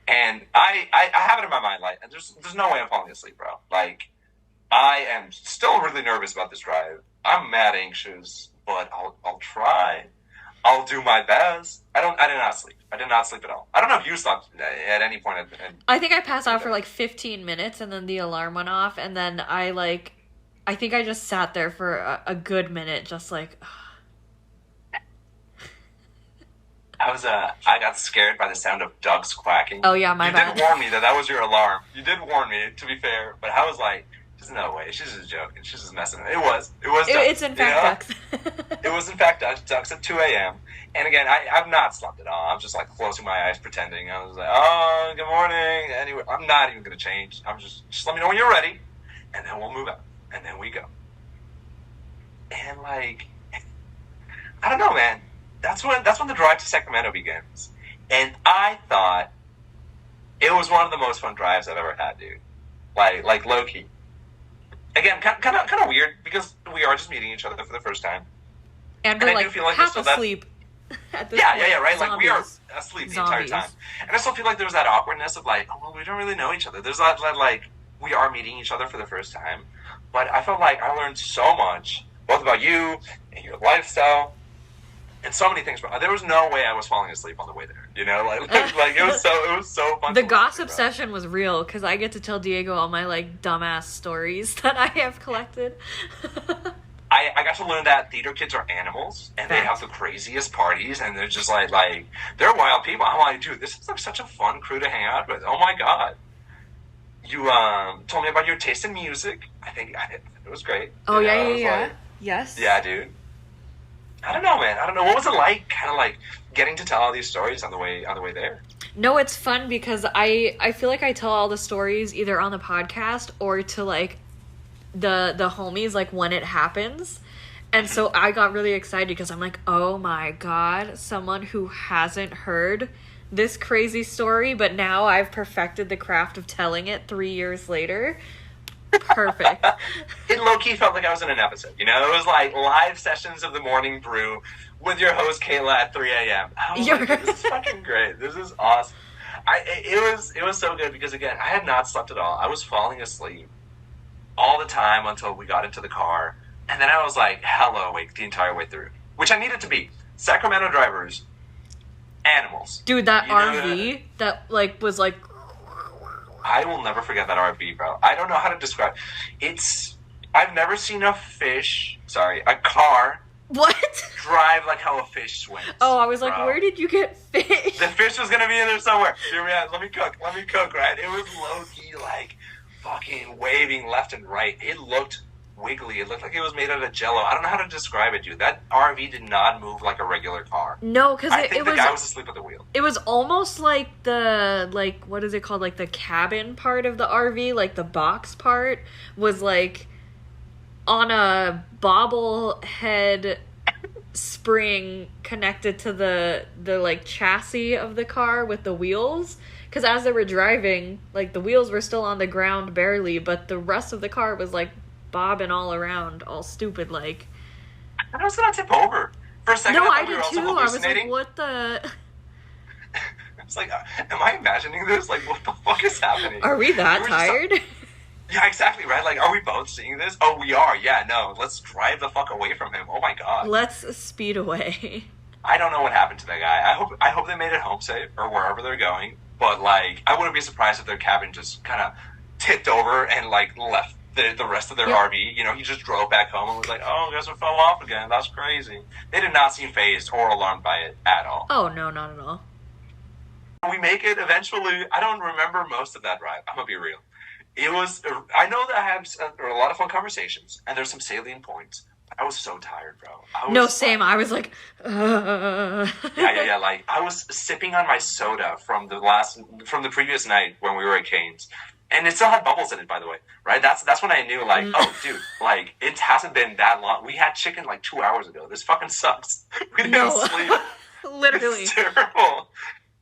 And I have it in my mind, like, there's no way I'm falling asleep, bro. Like, I am still really nervous about this drive. I'm mad anxious, but I'll try. I'll do my best. I did not sleep. I did not sleep at all. I don't know if you slept at any point. I think I passed out for like 15 minutes and then the alarm went off and then I think I just sat there for a good minute just like... I got scared by the sound of ducks quacking. Oh yeah, my bad. You did warn me that was your alarm. You did warn me, to be fair, but I was like, there's no way. She's just joking. She's just messing. It was ducks. It's in fact ducks. It was in fact ducks at 2 a.m. And again, I've not slept at all. I'm just like closing my eyes, pretending. I was like, oh, good morning. Anyway, I'm not even gonna change. I'm just let me know when you're ready, and then we'll move out, and then we go. And like, I don't know, man. That's when the drive to Sacramento begins. And I thought it was one of the most fun drives I've ever had, dude. Like low key. Again, kind of weird because we are just meeting each other for the first time. And we're I like do feel like half there's still asleep. At this Yeah, point. right. Like we are Zombies. asleep the entire Zombies. time. And I still feel like there was that awkwardness of like, oh, well, we don't really know each other. There's that like we are meeting each other for the first time. But I felt like I learned so much, both about you and your lifestyle. And so many things, bro. There was no way I was falling asleep on the way there. You know, like it was so fun. The to gossip listen to, bro. session was real because I get to tell Diego all my like dumbass stories that I have collected. I got to learn that theater kids are animals and they have the craziest parties and they're just like they're wild people. I'm like, dude, this is like such a fun crew to hang out with. Oh my god. You told me about your taste in music. I think it was great. Oh You know, yeah. it was like, Yes. yeah, dude. I don't know, man. I don't know. What was it like, kind of like getting to tell all these stories on the way there? No, it's fun because I feel like I tell all the stories either on the podcast or to like the homies like when it happens. And so I got really excited because I'm like, oh my god, someone who hasn't heard this crazy story, but now I've perfected the craft of telling it 3 years later. Perfect. It low-key felt like I was in an episode, you know? It was like live sessions of the Morning Brew with your host, Kayla, at 3 a.m. I was like, this is fucking great. This is awesome. It was so good because, again, I had not slept at all. I was falling asleep all the time until we got into the car. And then I was like, hella awake the entire way through, which I needed to be. Sacramento drivers, animals. Dude, that RV that like was like, I will never forget that RV, bro. I don't know how to describe I've never seen a car what? drive like how a fish swims. Oh, I was like, bro. where did you get fish? The fish was gonna be in there somewhere. Hear me out. Let me cook, right? It was low-key, like, fucking waving left and right. It looked wiggly. It looked like it was made out of Jello. I don't know how to describe it, dude. That RV did not move like a regular car. No, because I think the guy was asleep at the wheel. It was almost like what is it called? Like the cabin part of the RV, like the box part was like on a bobblehead spring connected to the like chassis of the car with the wheels. Because as they were driving, like the wheels were still on the ground barely, but the rest of the car was like bobbing all around, all stupid like. I thought it was gonna tip over. For a second, No, I I thought we did were also too. I was like, hallucinating. what the? I was like, am I imagining this? Like, what the fuck is happening? Are we that were just tired? Yeah, exactly, right? Like, are we both seeing this? Oh, we are. Yeah, no. Let's drive the fuck away from him. Oh my god. Let's speed away. I don't know what happened to that guy. I hope they made it home safe or wherever they're going. But, like, I wouldn't be surprised if their cabin just kind of tipped over and, like, left the rest of their RV. You know, he just drove back home and was like, oh, I guess it fell off again. That's crazy. They did not seem fazed or alarmed by it at all. Oh, no, not at all. We make it eventually. I don't remember most of that ride. I'm going to be real. It was, I know that I had a lot of fun conversations, and there's some salient points. I was so tired, bro. No, same. I was like, Yeah. Like, I was sipping on my soda from the previous night when we were at Cane's. And it still had bubbles in it, by the way, right? That's when I knew, like, oh, dude, like, it hasn't been that long. We had chicken, like, 2 hours ago. This fucking sucks. We didn't sleep. Literally. It's terrible.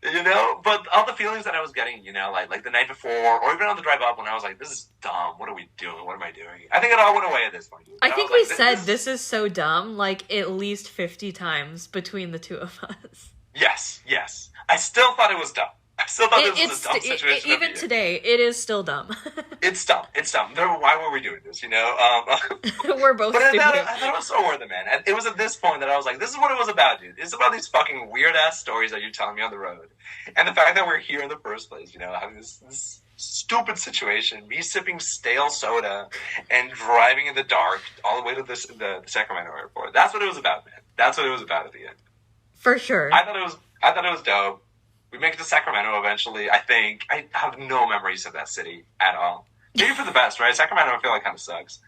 You know? But all the feelings that I was getting, you know, like the night before, or even on the drive up when I was like, this is dumb. What are we doing? What am I doing? I think it all went away at this point. I think we said this is so dumb, like, at least 50 times between the two of us. Yes. I still thought it was dumb. I still thought this was a dumb situation. Even today, it is still dumb. It's dumb. Why were we doing this, you know? We're both but stupid. I thought it was so worth it, man. And it was at this point that I was like, this is what it was about, dude. It's about these fucking weird-ass stories that you're telling me on the road. And the fact that we're here in the first place, you know, having this stupid situation, me sipping stale soda and driving in the dark all the way to the Sacramento airport. That's what it was about, man. That's what it was about at the end. For sure. I thought it was dope. We make it to Sacramento eventually. I think I have no memories of that city at all. Maybe for the best, right? Sacramento, I feel like, kind of sucks.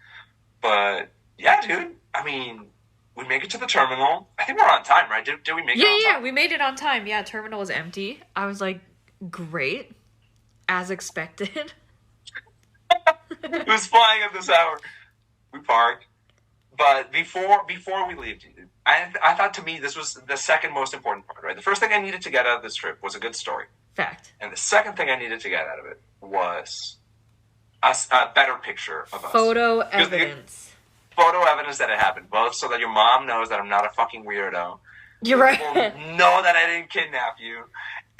But yeah, dude. I mean, we make it to the terminal. I think we're on time, right? Did we make it on time? Yeah, we made it on time. Yeah, terminal was empty. I was like, great. As expected. It was flying at this hour. We parked. But before we leave, dude, I thought, to me, this was the second most important part, right? The first thing I needed to get out of this trip was a good story. Fact. And the second thing I needed to get out of it was a better picture of us. Photo evidence. Photo evidence that it happened, both so that your mom knows that I'm not a fucking weirdo. You're right. People know that I didn't kidnap you.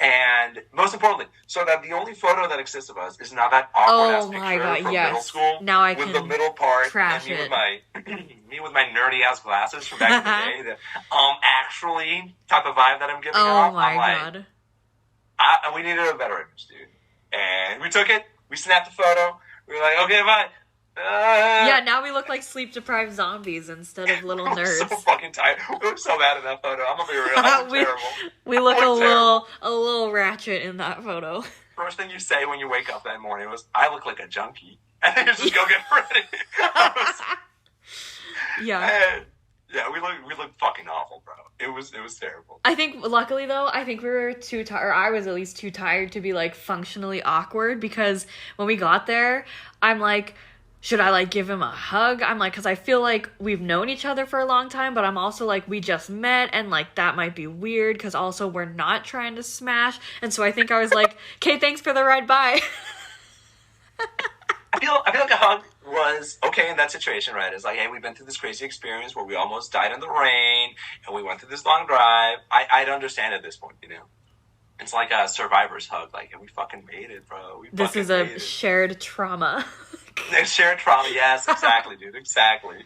And most importantly, so that the only photo that exists of us is not that awkward-ass picture from middle school. Now I with can the middle part trash and it. me with my nerdy-ass glasses from back in the day. Actually type of vibe that I'm giving off. Oh my god. We needed a better image, dude. And we took it. We snapped the photo. We were like, okay, bye. Yeah, now we look like sleep-deprived zombies instead of little nerds. So fucking tired. We were so bad in that photo. I'm gonna be real. I was terrible. We look a little ratchet in that photo. First thing you say when you wake up that morning was, "I look like a junkie," and then you just go get ready. Yeah. Yeah, we look fucking awful, bro. It was terrible. I think, luckily though, I think we were too tired, or I was at least too tired to be like functionally awkward, because when we got there, I'm like, should I like give him a hug? I'm like, because I feel like we've known each other for a long time, but I'm also like, we just met, and like that might be weird because also we're not trying to smash. And so I think I was like, okay, thanks for the ride, bye. I feel like a hug was okay in that situation, right? It's like, hey, we've been through this crazy experience where we almost died in the rain and we went through this long drive. I'd understand at this point, you know? It's like a survivor's hug. Like, hey, we fucking made it, bro. This is a shared trauma. Shared trauma, yes, exactly, dude, exactly.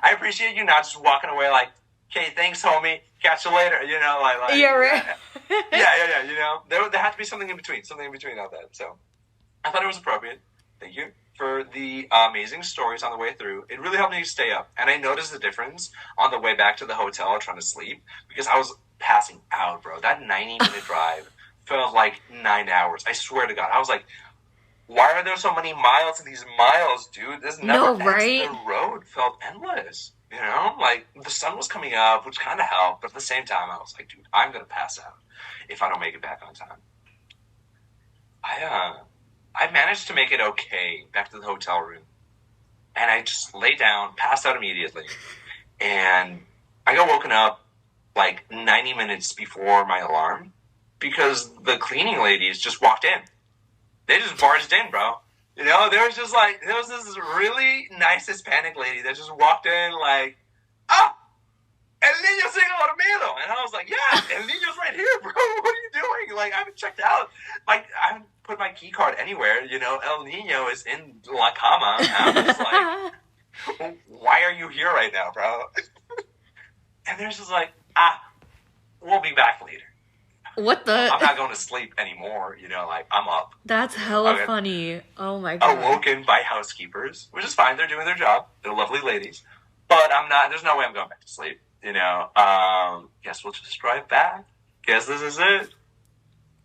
I appreciate you not just walking away like, okay, thanks, homie, catch you later, you know, like yeah, right. yeah, you know, there had to be something in between all that, so I thought it was appropriate. Thank you for the amazing stories on the way through. It really helped me stay up, and I noticed the difference on the way back to the hotel trying to sleep, because I was passing out, bro. That 90-minute drive felt like 9 hours, I swear to God. I was like, why are there so many miles in these miles, dude? This never ends. Right? The road felt endless. You know, like the sun was coming up, which kind of helped, but at the same time, I was like, dude, I'm gonna pass out if I don't make it back on time. I managed to make it okay back to the hotel room, and I just lay down, passed out immediately, and I got woken up like 90 minutes before my alarm because the cleaning ladies just walked in. They just barged in, bro. You know, there was this really nice Hispanic lady that just walked in like, El Niño sigue dormido. And I was like, yeah, El Niño's right here, bro. What are you doing? Like, I haven't checked out. Like, I haven't put my key card anywhere. You know, El Niño is in La Cama. And I was like, why are you here right now, bro? And they're just like, we'll be back later. What the? I'm not going to sleep anymore, you know, like, I'm up. That's hella funny. Oh my God. Awoken by housekeepers, which is fine. They're doing their job. They're lovely ladies. But there's no way I'm going back to sleep, you know. Guess we'll just drive back. Guess this is it.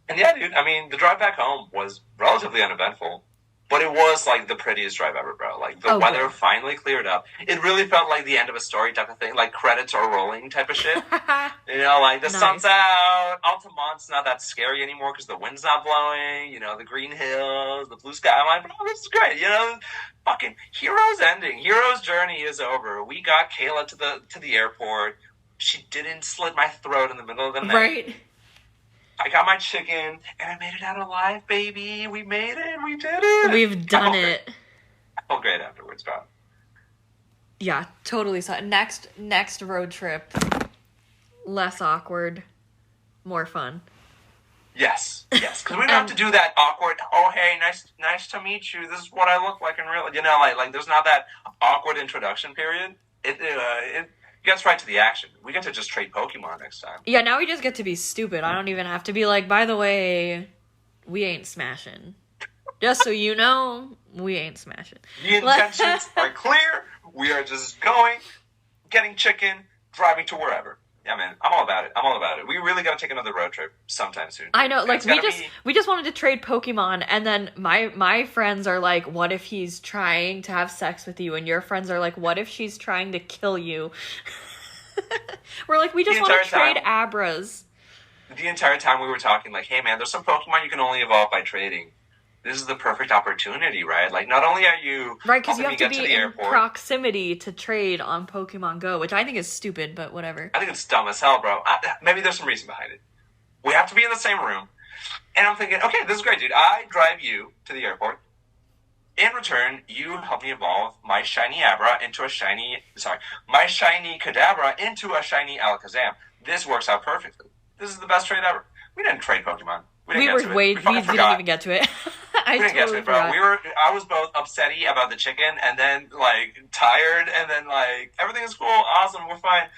And yeah, dude, I mean, the drive back home was relatively uneventful. But it was, like, the prettiest drive ever, bro. Like, the weather finally cleared up. It really felt like the end of a story type of thing. Like, credits are rolling type of shit. You know, like, the sun's out. Altamont's not that scary anymore because the wind's not blowing. You know, the green hills, the blue sky. I'm like, bro, this is great. You know, fucking Hero's ending. Hero's journey is over. We got Kayla to the airport. She didn't slit my throat in the middle of the night. Right. I got my chicken, and I made it out alive, baby. We made it. We did it. We've done it. I felt great afterwards, bro. Yeah, totally. So next road trip, less awkward, more fun. Yes. Because we don't have to do that awkward, oh, hey, nice to meet you. This is what I look like in real, you know, like there's not that awkward introduction period. It gets right to the action. We get to just trade Pokemon next time. Yeah, now we just get to be stupid. I don't even have to be like, by the way, we ain't smashing. Just so you know, we ain't smashing. The intentions are clear. We are just going, getting chicken, driving to wherever. Yeah, man, I'm all about it. We really gotta take another road trip sometime soon. I know, like we just wanted to trade Pokemon, and then my friends are like, "What if he's trying to have sex with you?" And your friends are like, "What if she's trying to kill you?" We're like, we just want to trade Abras. The entire time we were talking, like, "Hey, man, there's some Pokemon you can only evolve by trading. This is the perfect opportunity, right? Like, not only are you because you have to be in proximity to trade on Pokemon Go, which I think is stupid, but whatever. I think it's dumb as hell, bro. Maybe there's some reason behind it. We have to be in the same room, and I'm thinking, okay, this is great, dude. I drive you to the airport. In return, you help me evolve my shiny Abra into my shiny Kadabra into a shiny Alakazam. This works out perfectly. This is the best trade ever. We didn't trade Pokemon. We didn't even get to it. I totally forgot. I was both upsetty about the chicken and then, like, tired and then, like, everything is cool, awesome, we're fine.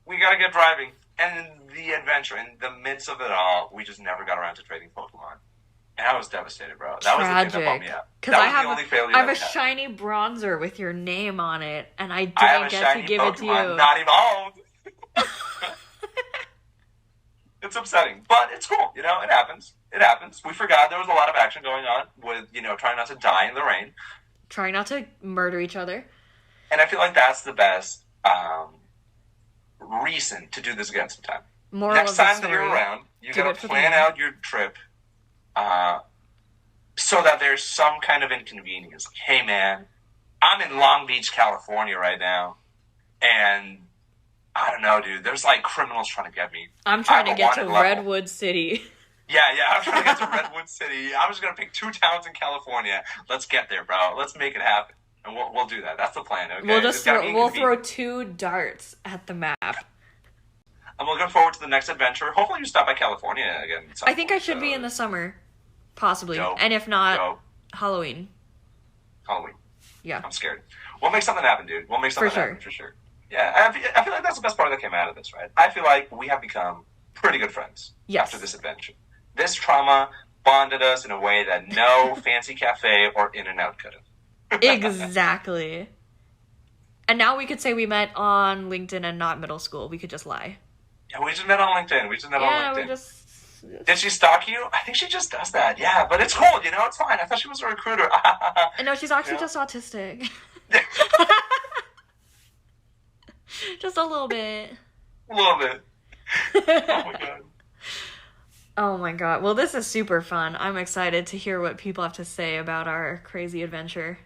We gotta get driving. And the adventure, in the midst of it all, we just never got around to trading Pokemon. And I was devastated, bro. That was the thing that bummed me out. Because I have a shiny Bronzer with your name on it, and I didn't get to give Pokemon, it to you. Not evolved. It's upsetting, but it's cool. You know, it happens. We forgot there was a lot of action going on with, you know, trying not to die in the rain. Trying not to murder each other. And I feel like that's the best reason to do this again sometime. Next time that you're around, you got to plan out your trip so that there's some kind of inconvenience. Like, hey, man, I'm in Long Beach, California right now, and I don't know, dude. There's, like, criminals trying to get me. I'm trying to get to Redwood City. Yeah, I'm trying to get to Redwood City. I'm just going to pick 2 towns in California. Let's get there, bro. Let's make it happen. And we'll do that. That's the plan. Okay. We'll It's gotta be throw convenient. 2 darts at the map. I'm looking forward to the next adventure. Hopefully, you stop by California again. at some I think I point, should be in the summer, possibly, Dope. and if not, Dope. Halloween. Halloween. Yeah. I'm scared. We'll make something happen, dude. We'll make something sure. happen for sure. Yeah, I feel like that's the best part that came out of this, right? I feel like we have become pretty good friends Yes. after this adventure. This trauma bonded us in a way that no fancy cafe or In-N-Out could have. Exactly. And now we could say we met on LinkedIn and not middle school. We could just lie. Yeah, we just met on LinkedIn. Yeah, we're just... Did she stalk you? I think she just does that. Yeah, but it's cool, you know? It's fine. I thought she was a recruiter. No, she's actually Yeah. just autistic. Just a little bit. A little bit. Oh my god. Oh my god. Well, this is super fun. I'm excited to hear what people have to say about our crazy adventure.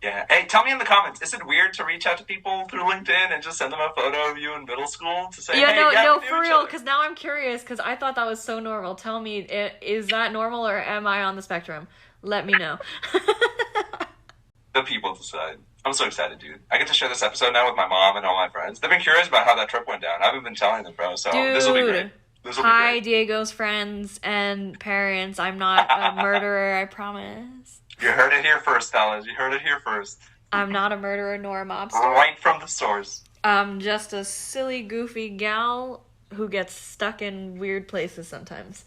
Yeah. Hey, tell me in the comments, is it weird to reach out to people through LinkedIn and just send them a photo of you in middle school to say, Yeah, hey, no, we no, knew for each real, other? because now I'm curious, because I thought that was so normal. Tell me, is that normal or am I on the spectrum? Let me know. The people decide. I'm so excited, dude. I get to share this episode now with my mom and all my friends. They've been curious about how that trip went down. I haven't been telling them, bro, so this will be great. This will be Hi, great. Diego's friends and parents. I'm not a murderer, I promise. You heard it here first, fellas. You heard it here first. I'm not a murderer nor a mobster. Right from the source. I'm just a silly, goofy gal who gets stuck in weird places sometimes.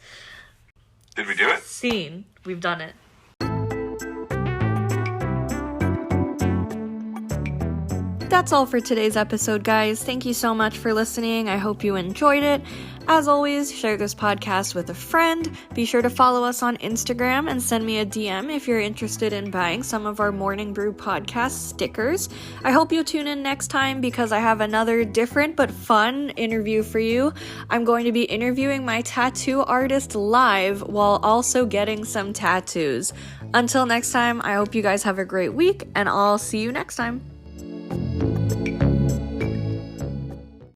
Did we do it? Scene. We've done it. That's all for today's episode, guys. Thank you so much for listening. I hope you enjoyed it. As always, share this podcast with a friend. Be sure to follow us on Instagram and send me a DM if you're interested in buying some of our Morning Brew podcast stickers. I hope you tune in next time because I have another different but fun interview for you. I'm going to be interviewing my tattoo artist live while also getting some tattoos. Until next time, I hope you guys have a great week, and I'll see you next time.